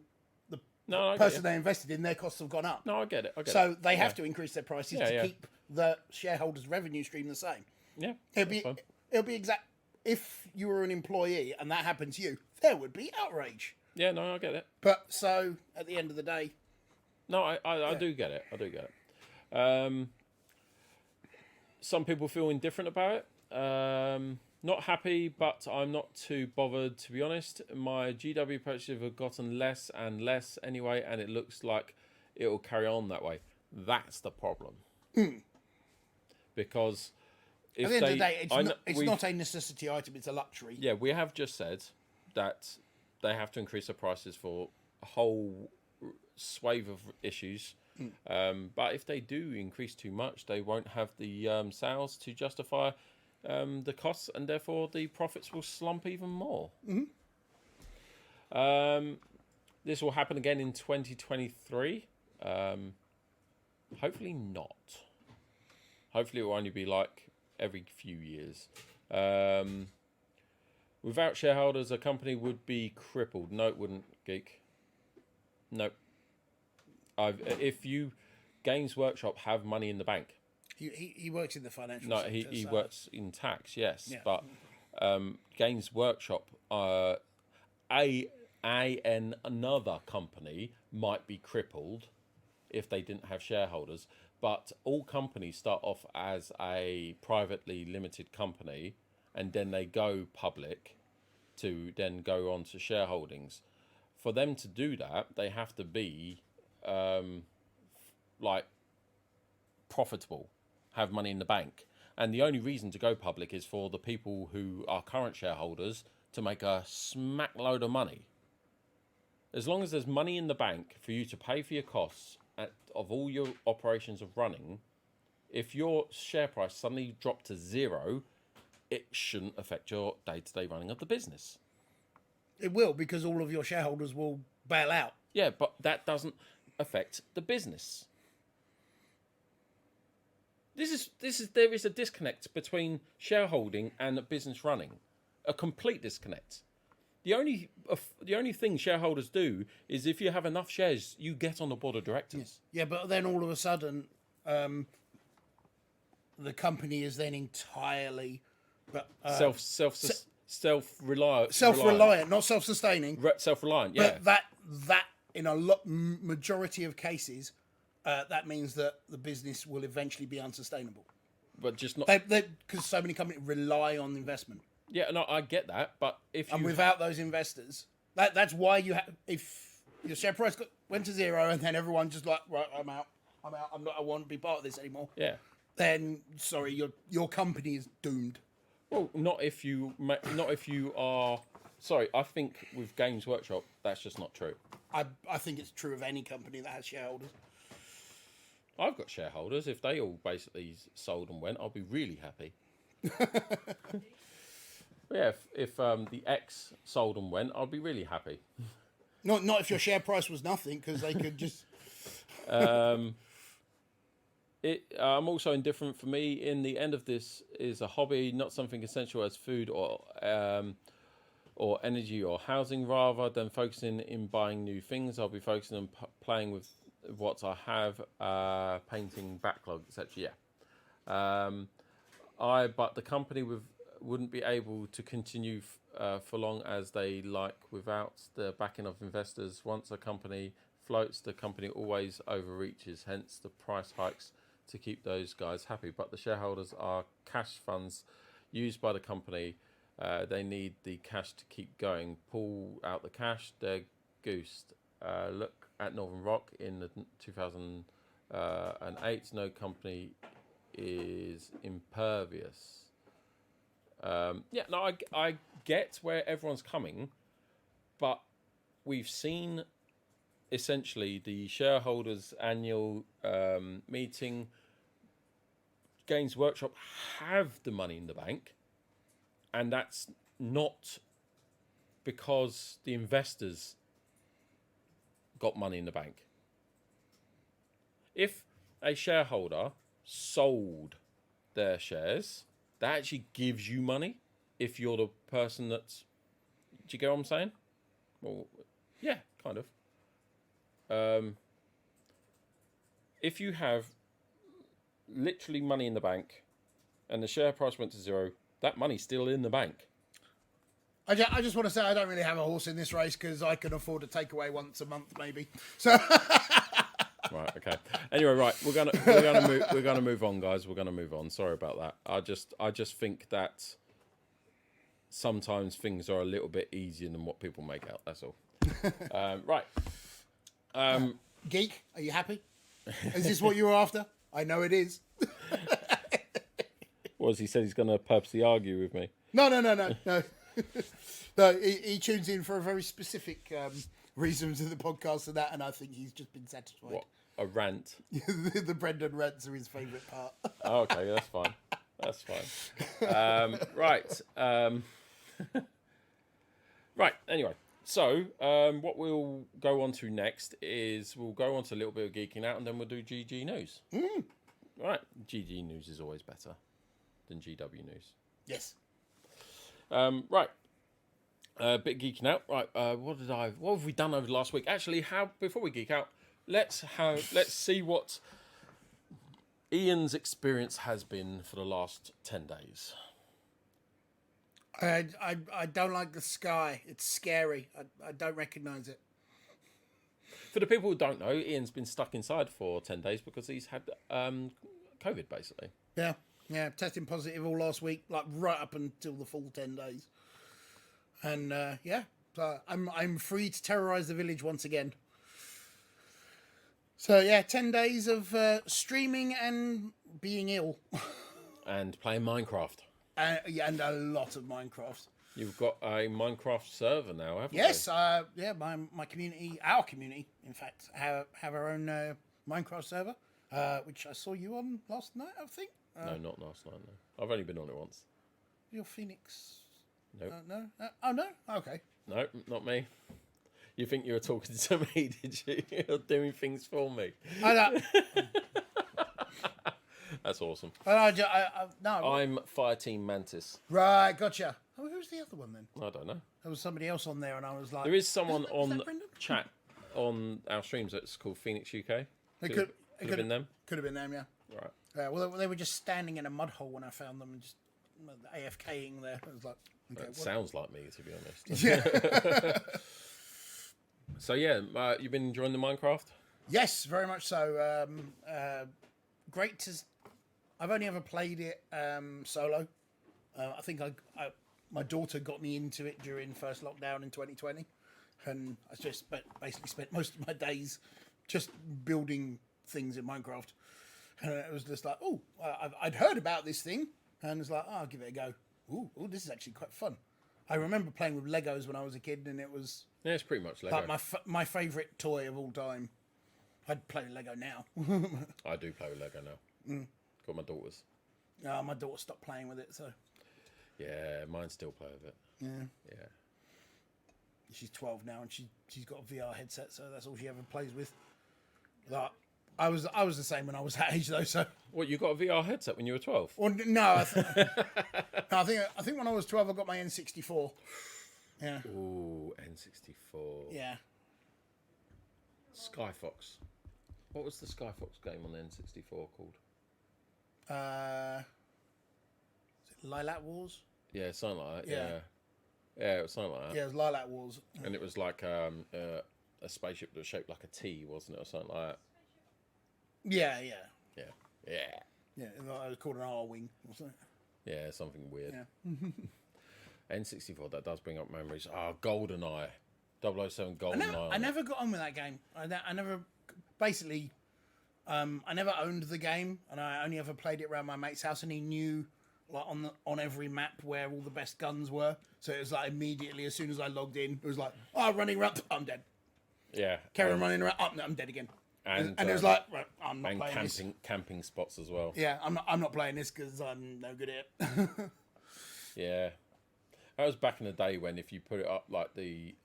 person they invested in, their costs have gone up. No, I get it. So they have to increase their prices to keep the shareholders' revenue stream the same. Yeah, it'll be exact. If you were an employee and that happened to you, there would be outrage. Yeah, no, I get it. But so at the end of the day, no, I do get it. I do get it. Some people feel indifferent about it. Not happy, but I'm not too bothered, to be honest. My GW purchases have gotten less and less anyway, and it looks like it will carry on that way. That's the problem. Because if At the end they, of the day, it's we've- not a necessity item; it's a luxury. Yeah, we have just said that they have to increase the prices for a whole swathe of issues. But if they do increase too much, they won't have the sales to justify the costs, and therefore the profits will slump even more. This will happen again in 2023. Hopefully not. Hopefully it will only be like every few years. Without shareholders, a company would be crippled. No, it wouldn't, Geek. Nope. If you Games Workshop have money in the bank. He works in the financial No, sector. he so- works in tax, yes. Yeah. But Games Workshop, another company might be crippled if they didn't have shareholders. But all companies start off as a privately limited company, and then they go public to then go on to shareholdings. For them to do that, they have to be like profitable, have money in the bank. And the only reason to go public is for the people who are current shareholders to make a smack load of money. As long as there's money in the bank for you to pay for your costs of all your operations of running, if your share price suddenly dropped to zero, it shouldn't affect your day-to-day running of the business. It will, because all of your shareholders will bail out. Yeah, but that doesn't affect the business. There is a disconnect between shareholding and business running, a complete disconnect. The only thing shareholders do is if you have enough shares, you get on the board of directors. Yeah, but then all of a sudden, the company is then entirely Self-reliant, not self-sustaining. self-reliant. Yeah, But that in a majority of cases, that means that the business will eventually be unsustainable. but just not. Because so many companies rely on investment, Yeah, no, I get that, but if and you without those investors, that's why you have. If your share price went to zero, and then everyone just like, right, I'm out. I won't be part of this anymore. yeah. Then sorry, your company is doomed. Well, not if you are. Sorry, I think with Games Workshop, that's just not true. I think it's true of any company that has shareholders. I've got shareholders. If they all basically sold and went, I'll be really happy. Yeah, if the X sold and went, I'll be really happy. Not if your share price was nothing, because they could just. I'm also indifferent. For me, in the end of this is a hobby, not something essential as food or energy or housing. Rather than focusing in buying new things, I'll be focusing on playing with what I have, painting, backlog, etc. Yeah. But the company wouldn't be able to continue for long as they like without the backing of investors. Once a company floats, the company always overreaches, hence the price hikes to keep those guys happy. But the shareholders are cash funds used by the company. They need the cash to keep going. Pull out the cash, they're goosed. Look at Northern Rock in the 2008. No company is impervious. Yeah, no, I get where everyone's coming, but we've seen essentially the shareholders' annual meeting. Games Workshop have the money in the bank, and that's not because the investors got money in the bank. If a shareholder sold their shares, that actually gives you money if you're the person that's... Do you get what I'm saying? Well, yeah, kind of. If you have literally money in the bank and the share price went to zero, that money's still in the bank. I just want to say I don't really have a horse in this race because I can afford a takeaway once a month, maybe. So Right. Okay. Anyway, right. We're gonna move on, guys. We're gonna move on. Sorry about that. I just think that sometimes things are a little bit easier than what people make out. That's all. Right. Geek, are you happy? Is this what you were after? I know it is. Well, as he said, he's going to purposely argue with me. No. No, he tunes in for a very specific reason to the podcast and that, and I think he's just been satisfied. What? A rant? The Brendan rants are his favourite part. Oh, okay, that's fine. That's fine. Right. Right, anyway. So, what we'll go on to next is we'll go on to a little bit of geeking out and then we'll do GG News. Right. GG News is always better than GW News. Yes. Right. Bit geeking out. Right. What have we done over the last week? Actually, before we geek out, let's see what Ian's experience has been for the last 10 days. I don't like the sky. It's scary. I don't recognise it. For the people who don't know, Ian's been stuck inside for 10 days because he's had COVID, basically. Yeah. Testing positive all last week, like right up until the full 10 days. And so I'm free to terrorise the village once again. So yeah, 10 days of streaming and being ill. And playing Minecraft. And a lot of Minecraft. You've got a Minecraft server now, haven't you? Yes, my community, our community, in fact, have our own Minecraft server, which I saw you on last night, I think. No, not last night, no. I've only been on it once. You're Phoenix? Nope. No? Oh, no? Okay. No, not me. You think you were talking to me, did you? You're doing things for me. I know. That's awesome. No. I'm Fireteam Mantis. Right, gotcha. Oh, who's the other one then? I don't know. There was somebody else on there, and I was like... There is someone is on that Brendan? chat on our streams that's called Phoenix UK. It Could have been them. Could have been them, yeah. Right. Well, they were just standing in a mud hole when I found them, and just AFKing there. I was like, okay, That sounds like me, to be honest. Yeah. So yeah, you've been enjoying the Minecraft? Yes, very much so. Great to... I've only ever played it solo. I think my daughter got me into it during first lockdown in 2020, and I just basically spent most of my days just building things in Minecraft. And it was just like, I'd heard about this thing, and it's like, I'll give it a go. Ooh, this is actually quite fun. I remember playing with Legos when I was a kid, and it was Yeah, it's pretty much Lego. like my favourite toy of all time. I'd play with Lego now. I do play with Lego now. Got my daughters. My daughter stopped playing with it, so Yeah, mine still play with it. yeah. Yeah. She's 12 now, and she's got a VR headset, so that's all she ever plays with. Like, I was the same when I was that age though. So What, you got a VR headset when you were 12? well, no, I think when I was 12, I got my N64. Yeah, Ooh, N64. yeah. Skyfox. What was the Skyfox game on the N64 called? Is it Lilac Wars? Yeah, something like that. Yeah. Yeah, it was something like that. Yeah, it was Lilac Wars. And it was like a spaceship that was shaped like a T, wasn't it, or something like that? Yeah. Yeah. It was called an R-wing or something. Yeah, something weird. Yeah. N64, that does bring up memories. Oh, GoldenEye. 007 GoldenEye. I never got on with that game. I never, basically, I never owned the game, and I only ever played it around my mate's house, and he knew like on every map where all the best guns were. So it was like immediately, as soon as I logged in, it was like, running around, I'm dead. Yeah. Carry on running around, I'm dead again. And it was like, right, I'm not playing this. camping spots as well. Yeah, I'm not playing this because I'm no good at it. Yeah. That was back in the day when if you put it up like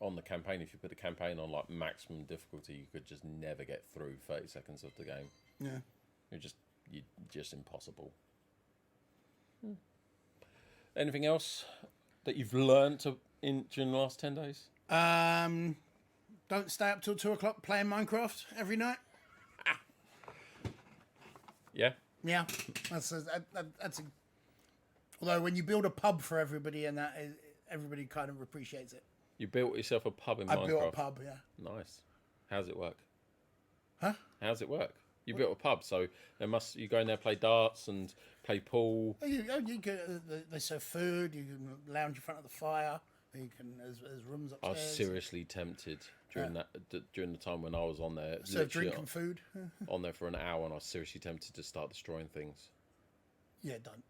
on the campaign, if you put the campaign on like maximum difficulty, you could just never get through 30 seconds of the game. Yeah. You're just impossible. Anything else that you've learned during the last 10 days? Don't stay up till 2 o'clock playing Minecraft every night. Yeah. Yeah, that's although when you build a pub for everybody and everybody kind of appreciates it. You built yourself a pub in Minecraft. I built a pub, yeah. Nice. How's it work? Huh? How's it work? You built a pub, so you go in there, play darts and play pool. You can, they serve food. You can lounge in front of the fire. You can there's rooms I upstairs. was seriously tempted during the time when I was on there. Serve drink and food. On there for an hour, and I was seriously tempted to start destroying things. Yeah, don't.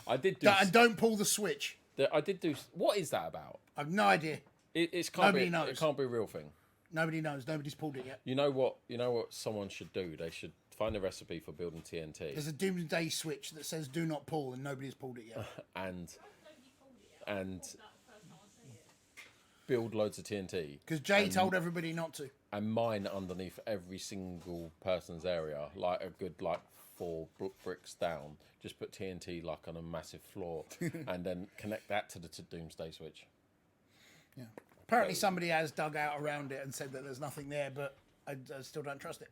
I did do. And don't pull the switch. I did do. What is that about? I've no idea. Nobody knows. It can't be a real thing. Nobody knows. Nobody's pulled it yet. You know what? You know what someone should do? They should find a recipe for building TNT. There's a doomsday switch that says "Do not pull," and nobody's pulled it yet. and build loads of TNT. Because Jay told everybody not to. And mine underneath every single person's area, like a good 4 bricks down. Just put TNT on a massive floor, and then connect that to the doomsday switch. Yeah. Apparently somebody has dug out around it and said that there's nothing there, but I still don't trust it.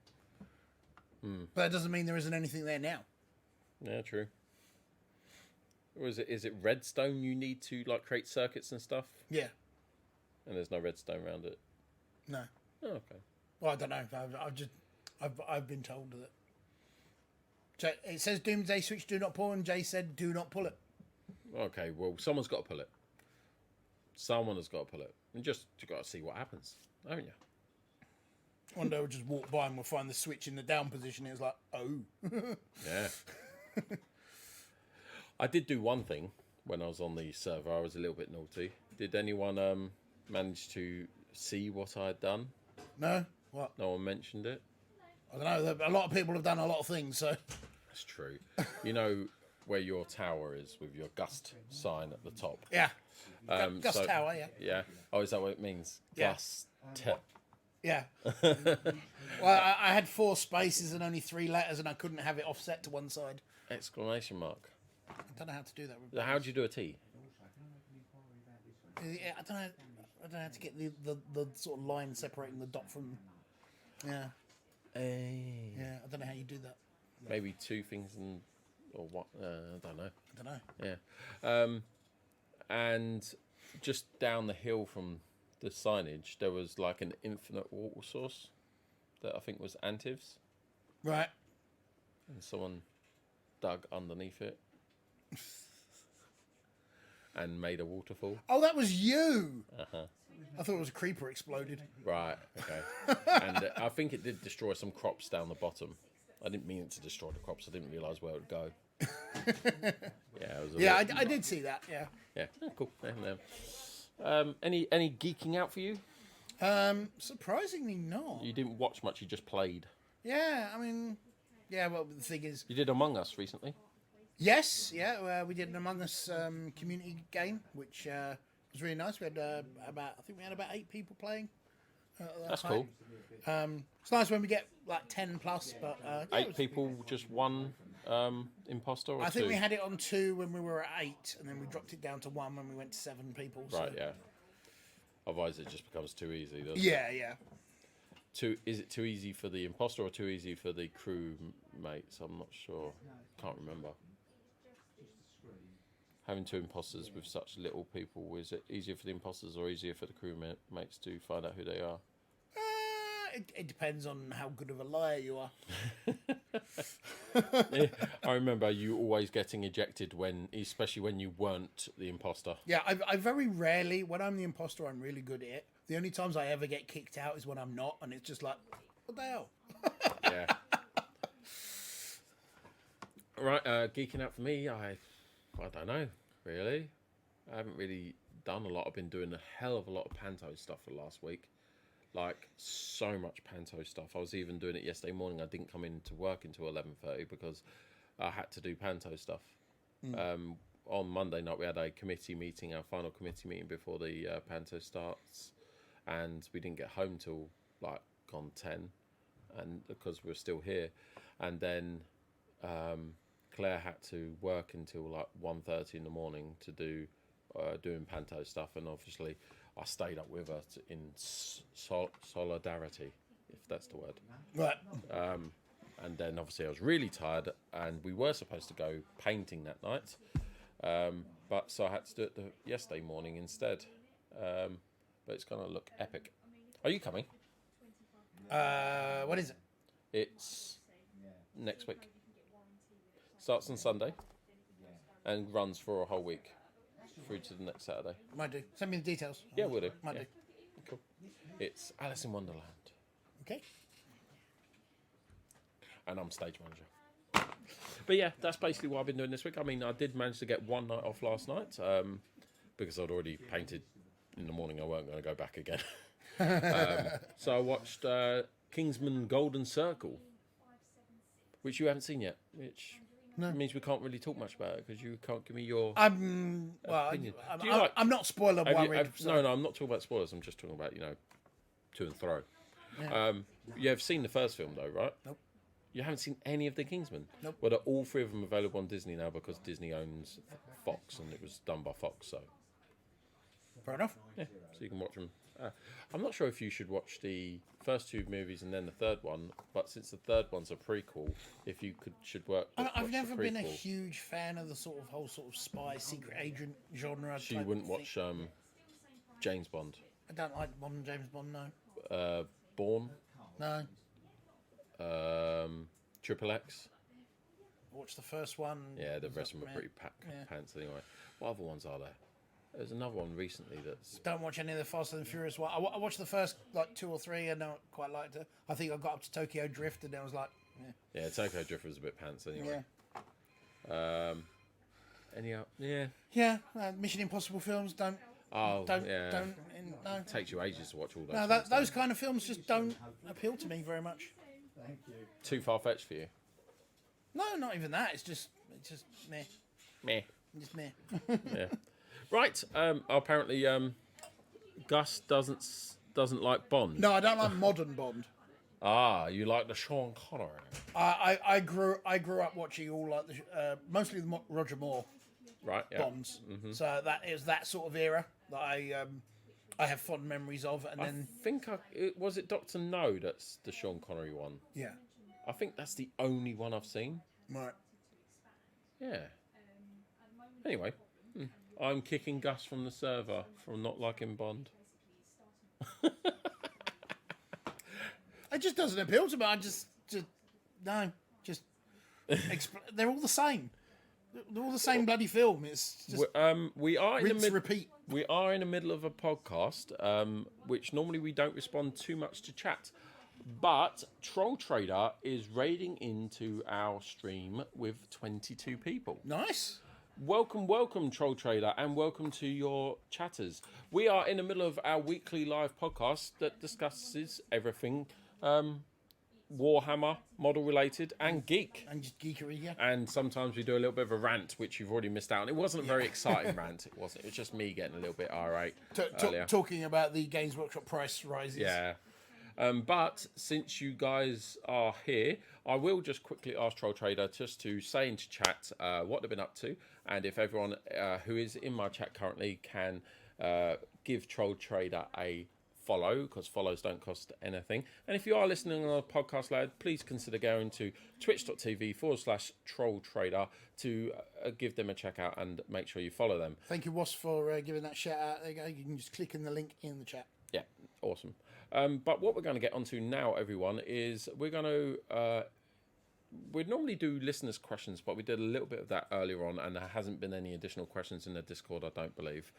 But that doesn't mean there isn't anything there now. Yeah, true. Or is it redstone you need to create circuits and stuff? Yeah. And there's no redstone around it? No. Oh, okay. Well, I don't know. I've been told that. It says doomsday switch, do not pull, and Jay said do not pull it. Okay, well, someone's got to pull it. Someone has got to pull it. And you got to see what happens, haven't you? One day we'll just walk by and we'll find the switch in the down position. It's like, oh. Yeah. I did do one thing when I was on the server. I was a little bit naughty. Did anyone manage to see what I had done? No? What? No one mentioned it? I don't know. A lot of people have done a lot of things, so. That's true. You know where your tower is with your Gust sign at the top? Yeah. Gust Tower, yeah. Yeah. Oh, is that what it means? Yeah. Gust. Yeah. Well, I had 4 spaces and only 3 letters, and I couldn't have it offset to one side. Exclamation mark. I don't know how to do that. How do you do a T? Yeah, I don't know how to get the sort of line separating the dot from. Yeah. Yeah, I don't know how you do that. Maybe 2 things or what? I don't know. I don't know. Yeah. And just down the hill from the signage, there was an infinite water source that I think was Antiv's. Right. And someone dug underneath it and made a waterfall. Oh, that was you! Uh-huh. I thought it was a creeper exploded. Right, okay. And I think it did destroy some crops down the bottom. I didn't mean it to destroy the crops. I didn't realise where it would go. Yeah, I did see that, yeah. Yeah, cool. Any geeking out for you? Surprisingly not. You didn't watch much, you just played. Yeah, I mean, yeah, well, the thing is... You did Among Us recently. Yes, yeah, we did an Among Us community game, which was really nice. We had about 8 people playing. That's cool. It's nice when we get 10 plus, but... 8 people, just one imposter or 2? I think we had it on 2 when we were at 8, and then we dropped it down to 1 when we went to 7 people. Right, so. yeah. Otherwise it just becomes too easy, doesn't it? Yeah. Is it too easy for the imposter or too easy for the crew mates? I'm not sure. Can't remember. Having 2 imposters with such little people, is it easier for the imposters or easier for the crew mates to find out who they are? It depends on how good of a liar you are. I remember you always getting ejected especially when you weren't the imposter. Yeah, I very rarely, when I'm the imposter, I'm really good at it. The only times I ever get kicked out is when I'm not, and it's just like, what the hell? Yeah. Right, geeking out for me, I don't know, really. I haven't really done a lot. I've been doing a hell of a lot of Panto stuff for the last week. So much Panto stuff. I was even doing it yesterday morning. I didn't come into work until 11:30 because I had to do Panto stuff. On Monday night, we had a committee meeting, our final committee meeting before the Panto starts. And we didn't get home till gone 10, and because we were still here. And then Claire had to work until 1:30 in the morning to do doing Panto stuff, and obviously I stayed up with her in solidarity, if that's the word. Right. And then obviously I was really tired, and we were supposed to go painting that night, but so I had to do it yesterday morning instead. But it's going to look epic. Are you coming? What is it? It's next week. Starts on Sunday and runs for a whole week through to the next Saturday. Might do. Send me the details. Yeah, we'll do. Might Yeah. do. Cool. It's Alice in Wonderland, Okay. and I'm stage manager. But yeah, that's basically what I've been doing this week. I mean, I did manage to get one night off last night because I'd already painted in the morning. I weren't going to go back again. So I watched Kingsman Golden Circle, which you haven't seen yet, which means we can't really talk much about it because you can't give me your Well, opinion. Do you like- I'm not spoiler Have you- worried. no, I'm not talking about spoilers. I'm just talking about, to and fro. Yeah. You have seen the first film, though, right? Nope. You haven't seen any of the Kingsmen? Nope. Well, all three of them available on Disney now because Disney owns Fox and it was done by Fox, so Fair enough. yeah, so you can watch them. I'm not sure if you should watch the first two movies and then the third one, but since the third one's a prequel, if you should watch I've the never been a prequel. huge fan of the whole spy, secret agent genre. So you type wouldn't thing. watch James Bond, I don't like Bond, James Bond. No, Bourne, no. Triple X. Watch the first one. Yeah, the rest of them are Yeah. pretty pants anyway. What other ones are there? There's another one recently that's... Don't watch any of the Fast and Furious one. I watched the first 2 or 3 and I quite liked it. I think I got up to Tokyo Drift and I was like, Yeah, Tokyo Drift was a bit pants anyway. yeah, Any up? Yeah. yeah. Mission Impossible films don't Oh, don't yeah. don't no. Takes you ages to watch all those. No, films, those kind of films just don't appeal to me very much. Too far-fetched for you? No, not even that. It's just meh. Meh. Just meh. Yeah. Right. Apparently, Gus doesn't like Bond. No, I don't like modern Bond. Ah, you like the Sean Connery. I grew up watching all like the mostly the Roger Moore Right. Yeah. Bonds. So that is that sort of era that I have fond memories of. And I then think was it Doctor No that's the Sean Connery one. yeah, I think that's the only one I've seen. right. Yeah. Anyway, I'm kicking Gus from the server from not liking Bond. It just doesn't appeal to me. I just no, just they're all the same. They're all the same bloody film. It's just We are in the rinse, repeat. We are in the middle of a podcast, which normally we don't respond too much to chat. But Troll Trader is raiding into our stream with 22 people. Nice. Welcome, Troll Trader, and welcome to your chatters. We are in the middle of our weekly live podcast that discusses everything Warhammer, model related, and geek. And just geekery, yeah. And sometimes we do a little bit of a rant, which you've already missed out on. It wasn't a very exciting rant. It wasn't. It was just me getting a little bit irate earlier. Talking about the Games Workshop price rises. Yeah. But since you guys are here, I will just quickly ask Troll Trader just to say into chat what they've been up to, and if everyone who is in my chat currently can give Troll Trader a follow, because follows don't cost anything. And if you are listening on a podcast loud, please consider going to twitch.tv/Troll Trader to give them a check out and make sure you follow them. Thank you, Was, for giving that shout out. There you go. You can just click in the link in the chat. Yeah, awesome. But what we're going to get onto now, everyone, is we're going to... we'd normally do listeners' questions, but we did a little bit of that earlier on, and there hasn't been any additional questions in the Discord, I don't believe.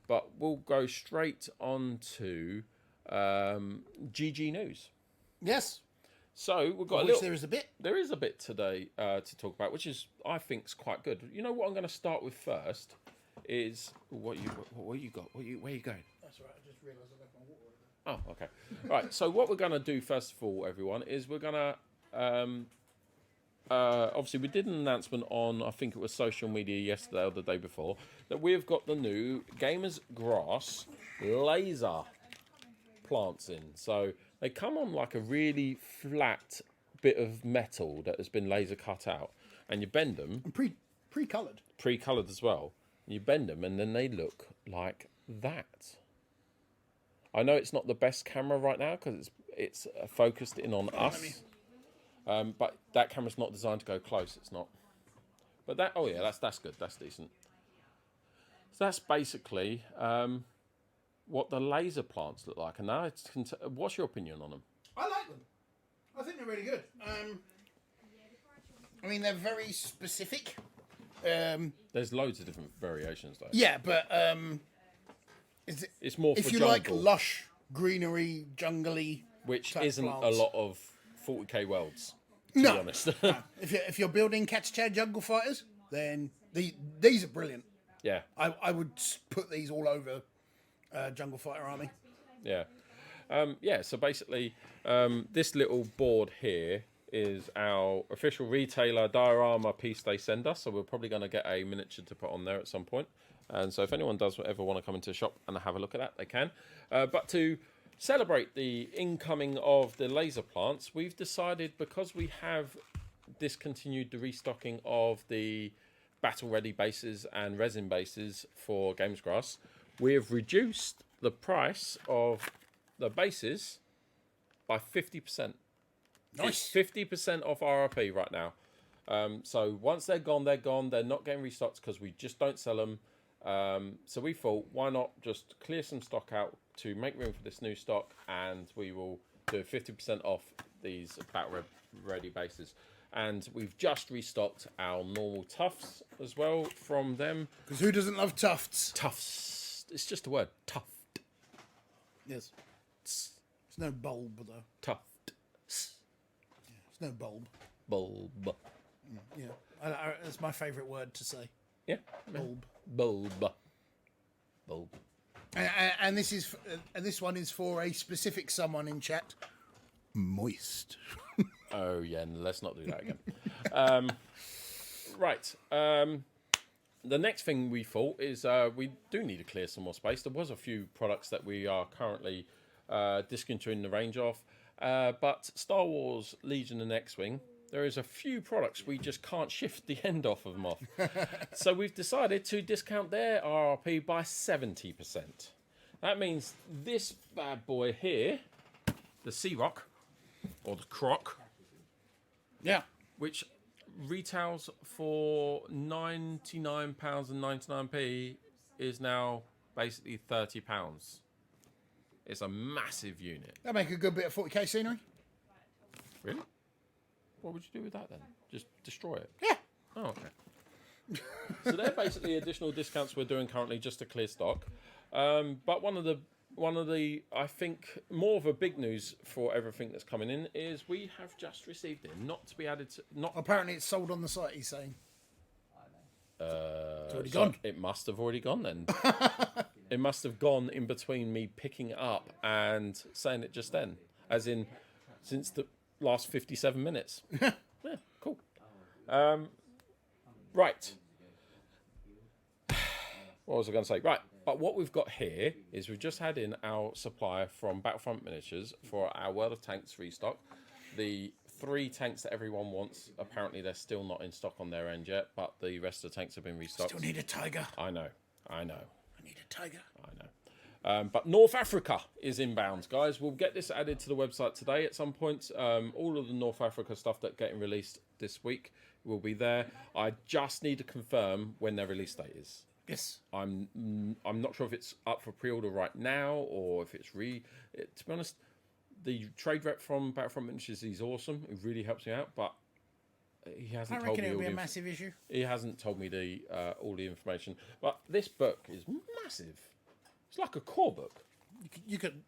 But we'll go straight on to GG News. Yes. So we've got a Which little... there is a bit. There is a bit today to talk about, which is, I think, is quite good. You know what I'm going to start with first is... What you got? Where are you going? That's right. I just realised I left my water over. Oh, okay. Right, so what we're going to do, first of all, everyone, is we're going to... obviously, we did an announcement on, I think it was social media yesterday or the day before, that we've got the new Gamers Grass laser plants in. So they come on like a really flat bit of metal that has been laser cut out, and you bend them, And pre-coloured. pre-coloured as well. You bend them, and then they look like that. I know it's not the best camera right now because it's focused in on us. But that camera's not designed to go close. It's not. But that, oh yeah, that's good. That's decent. So that's basically what the laser plants look like. And now, what's your opinion on them? I like them. I think they're really good. I mean, they're very specific. There's loads of different variations though. Yeah, but It's more for if you jungle, like lush, greenery, jungly, which type isn't plants. a lot of 40k worlds, to be No. honest. If you're building Catch-a-Chair jungle fighters, then these are brilliant. Yeah, I would put these all over Jungle Fighter Army. yeah. So basically, this little board here is our official retailer diorama piece they send us. So we're probably going to get a miniature to put on there at some point. And so if anyone does ever want to come into the shop and have a look at that, they can. But to celebrate the incoming of the laser plants, we've decided, because we have discontinued the restocking of the battle ready bases and resin bases for Gamesgrass, we have reduced the price of the bases by 50%. Nice. 50% off RRP right now. So once they're gone, they're gone. They're not getting restocked because we just don't sell them. So we thought, why not just clear some stock out to make room for this new stock, and we will do 50% off these battle ready bases. And we've just restocked our normal tufts as well from them. Because who doesn't love tufts? Tufts. It's just a word. Tuft. Yes. It's no bulb, though. Tuft. It's no bulb. Bulb. Yeah. That's my favourite word to say. Yeah. Bulb. Bulb. Bulb. And this one is for a specific someone in chat. Moist. Oh, yeah, let's not do that again. Right. The next thing we thought is we do need to clear some more space. There was a few products that we are currently discontinuing the range of. But Star Wars, Legion and X-Wing, there is a few products we just can't shift the end off of them off. So we've decided to discount their RRP by 70%. That means this bad boy here, the Sea-Rock, or the Croc, Yeah. which retails for £99.99, is now basically £30. It's a massive unit. That'd make a good bit of 40k scenery. Really? What would you do with that then? Just destroy it? Yeah. Oh, okay. So they're basically additional discounts we're doing currently just to clear stock. But one of the I think more of a big news for everything that's coming in is we have just received it, not to be added to, not Apparently it's sold on the site, he's saying. It's already so gone. it must have already gone then. It must have gone in between me picking it up and saying it just then, as in since the last 57 minutes. Yeah, cool. Right. What was I going to say? Right. But what we've got here is we've just had in our supply from Battlefront Miniatures for our World of Tanks restock. The 3 tanks that everyone wants, apparently they're still not in stock on their end yet, but the rest of the tanks have been restocked. Still need a tiger. I know. I need a tiger. I know. But North Africa is inbound, guys. We'll get this added to the website today at some point. All of the North Africa stuff that's getting released this week will be there. I just need to confirm when their release date is. Yes. I'm not sure if it's up for pre-order right now or if it's to be honest, the trade rep from Battlefront Miniatures, he's awesome. He really helps me out, but he hasn't I told reckon me it'll all be a the massive issue. he hasn't told me the all the information. But this book is massive. It's like a core book. You could,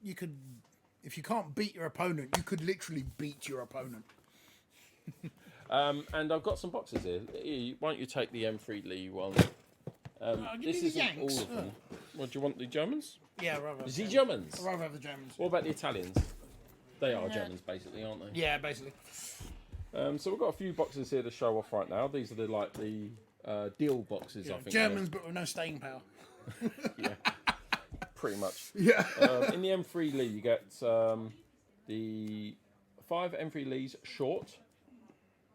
if you can't beat your opponent, you could literally beat your opponent. And I've got some boxes here. Why don't you take the M3 Lee one? Give This me the isn't all Yanks. of them. What do you want? The Germans? Yeah, rather. The Germans. I'd rather have the Germans. What about the Italians? They are Germans, basically, aren't they? Yeah, basically. So we've got a few boxes here to show off right now. These are the deal boxes, I think. Germans, but with no staying power. Yeah, pretty much. Yeah. In the M3 Lee, you get the 5 M3 Lees short,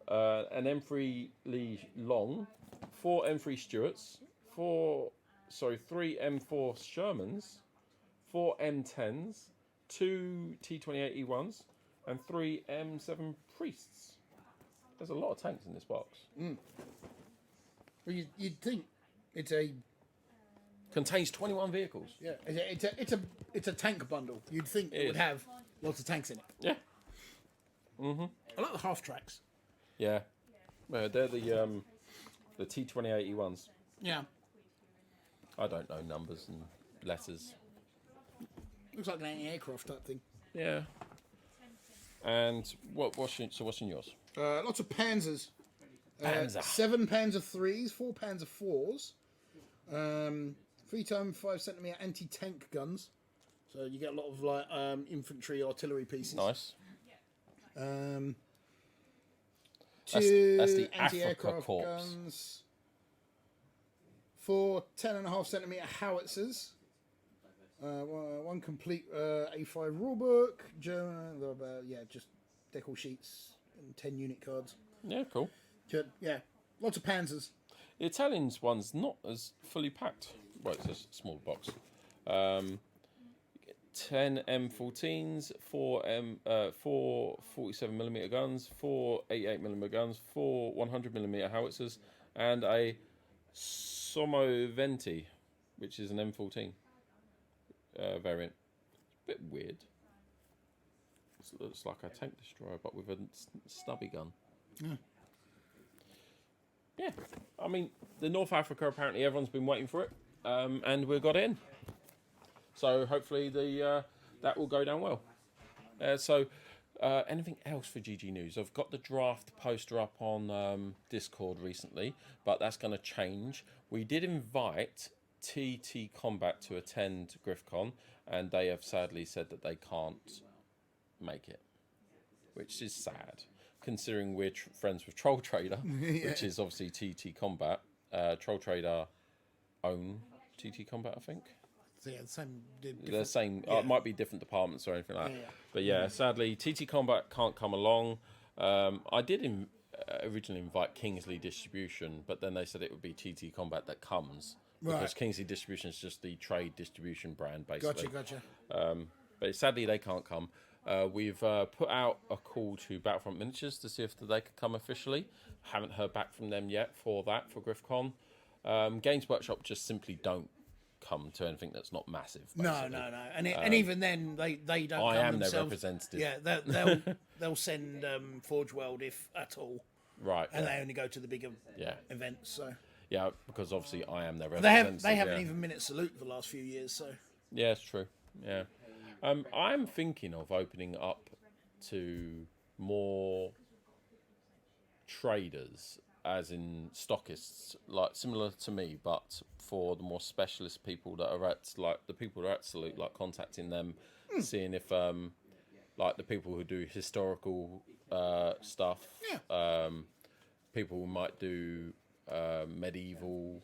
an M3 Lee long, 4 M3 Stuarts, 3 M4 Shermans, 4 M10s, 2 T28 E1s, and 3 M7 Priests. There's a lot of tanks in this box. Well, you'd think it's a Contains 21 vehicles. it's a tank bundle. You'd think it would have lots of tanks in it. Yeah. I like the half tracks. Yeah. Well, they're the T2080 ones. Yeah. I don't know numbers and letters. Looks like an anti-aircraft type thing. Yeah. And what's in yours? Lots of Panzers. Panzer. 7 Panzer 3s, 4 Panzer 4s. 3x5 cm anti-tank guns. So you get a lot of like infantry, artillery pieces. Nice. Two That's the Africa anti-aircraft Corps. guns. 4 10.5 cm howitzers. One complete A5 rulebook. German, just decal sheets and 10 unit cards. Yeah, cool. Yeah, lots of Panzers. The Italians one's not as fully packed. Well, it's a small box. 10 M14s, 4 47mm guns, 4 88mm guns, 4 100mm howitzers, and a Somoventi, which is an M14 variant. It's a bit weird. It looks like a tank destroyer, but with a stubby gun. Yeah, I mean, the North Africa, apparently everyone's been waiting for it, and we got it in. So hopefully that will go down well. Anything else for GG News? I've got the draft poster up on Discord recently, but that's going to change. We did invite TT Combat to attend GriffCon, and they have sadly said that they can't make it, which is sad, considering we're friends with Troll Trader, which is obviously TT Combat. Troll Trader own TT Combat, I think. So yeah, The same. It might be different departments or anything like that. But yeah, sadly, TT Combat can't come along. I did originally invite Kingsley Distribution, but then they said it would be TT Combat that comes. Because Kingsley Distribution is just the trade distribution brand, basically. Gotcha. But sadly, they can't come. We've put out a call to Battlefront Miniatures to see if they could come officially. Haven't heard back from them yet for GriffCon. Games Workshop just simply don't come to anything that's not massive. Basically. No. And even then, they don't. I am themselves. their representative. Yeah, they'll send Forge World if at all. Right. And they only go to the bigger events. So yeah, because obviously I am their representative. They haven't even Minute Salute for the last few years. So yeah, it's true. Yeah, I'm thinking of opening up to more traders, as in stockists, like similar to me, but for the more specialist people that are at the people that are at Salute, like contacting them, seeing if like the people who do historical stuff, people who might do medieval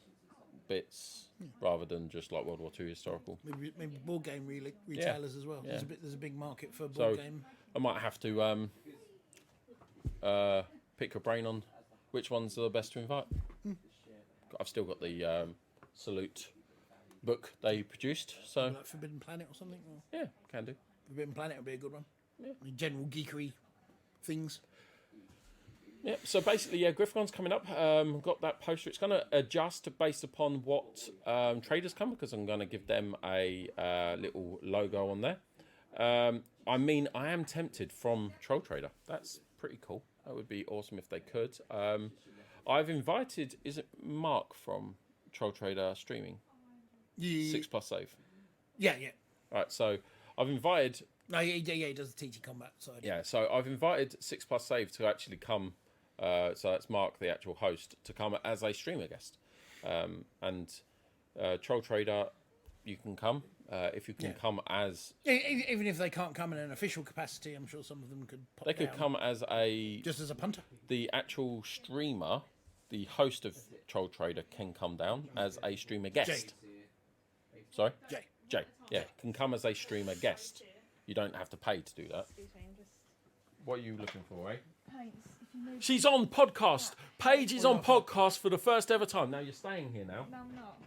bits rather than just like World War II historical. maybe board game retailers as well. Yeah. There's a big market for board game. I might have to pick your brain on which ones are the best to invite. I've still got the Salute book they produced, so Like Forbidden Planet or something. Or yeah, can do. Forbidden Planet would be a good one. Yeah. General geekery things. Yeah, so basically, GriffCon's coming up. Got that poster. It's going to adjust based upon what traders come, because I'm going to give them a little logo on there. I mean, I am tempted from Troll Trader. That's pretty cool. That would be awesome if they could. I've invited, is it Mark from Troll Trader Streaming? 6+ Save. Yeah. Right, so I've invited... No, he does the TT Combat side. Yeah, so I've invited 6+ Save to actually come... so that's Mark, the actual host, to come as a streamer guest. And Troll Trader, you can come. If you can come as... Even if they can't come in an official capacity, I'm sure some of them could pop They could down. come as a... Just as a punter. The actual streamer, the host of Troll Trader, can come down as a streamer guest. Sorry? Jay, yeah. Can come as a streamer guest. You don't have to pay to do that. What are you looking for, eh? She's on podcast. Paige is on podcast for the first ever time. Now you're staying here now. No, I'm not.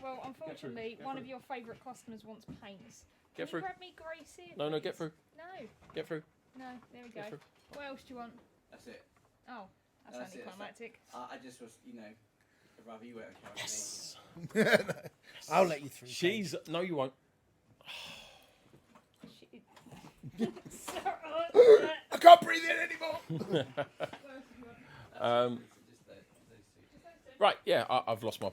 Well, unfortunately, one of your favourite customers wants paints. Get through. Can you grab me Gracie? No, please? get through. No. Get through. No, there we go. Get through. What else do you want? That's it. Oh, that's That's it, anticlimactic. I just was, I'd rather you weren't a camera. Yes. I'll let you through. She's... No, you won't. can't breathe in anymore. Right, yeah, I've lost my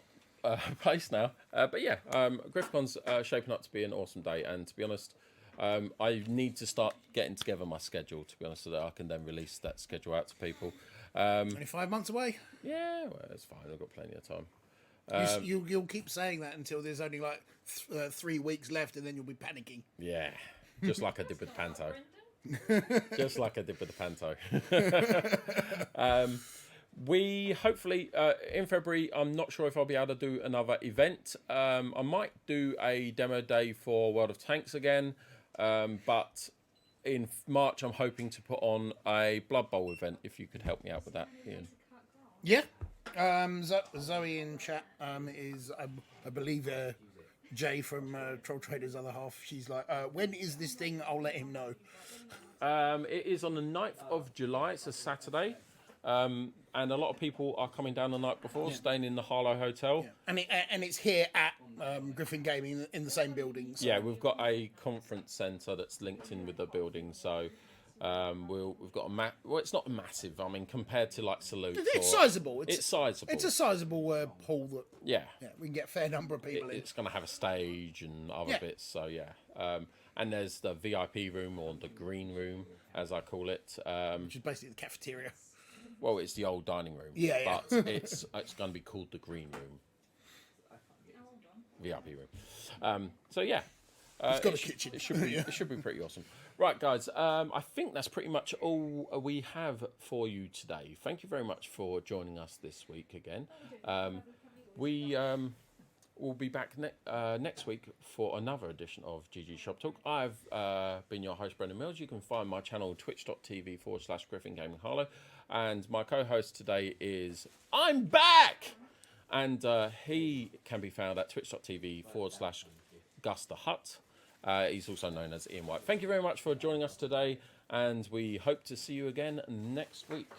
place now. But yeah, GriffCon's shaping up to be an awesome day. And to be honest, I need to start getting together my schedule, to be honest, so that I can then release that schedule out to people. 25 months away. Yeah, well, it's fine. I've got plenty of time. You'll keep saying that until there's only like 3 weeks left, and then you'll be panicking. Yeah, just like I did with Panto. Just like I did with the Panto. We hopefully, in February, I'm not sure if I'll be able to do another event. I might do a demo day for World of Tanks again, but in March, I'm hoping to put on a Blood Bowl event, if you could help me out with that, Ian. Yeah. Zoe in chat is, I believe, Jay from Troll Trader's other half. She's like, when is this thing? I'll let him know. It is on the 9th of July. It's a Saturday. And a lot of people are coming down the night before, staying in the Harlow Hotel. Yeah. And it's here at Griffin Gaming in the same building. So. Yeah, we've got a conference centre that's linked in with the building. So we've got well, it's not massive. I mean, compared to like Salute. It's sizable. It's sizable. It's a sizable hall that yeah, we can get a fair number of people in. It's going to have a stage and other bits. So yeah. And there's the VIP room, or the green room, as I call it. Which is basically the cafeteria. Well, it's the old dining room. Yeah. But it's going to be called the green room. VIP room. So yeah. It's got a kitchen. It should be pretty awesome. Right, guys. I think that's pretty much all we have for you today. Thank you very much for joining us this week again. We will be back next week for another edition of GG Shop Talk. I've been your host, Brendan Mills. You can find my channel twitch.tv/Griffin Gaming Harlow. And my co-host today is I'm back! And he can be found at twitch.tv/Gus the Hut. He's also known as Ian White. Thank you very much for joining us today, and we hope to see you again next week.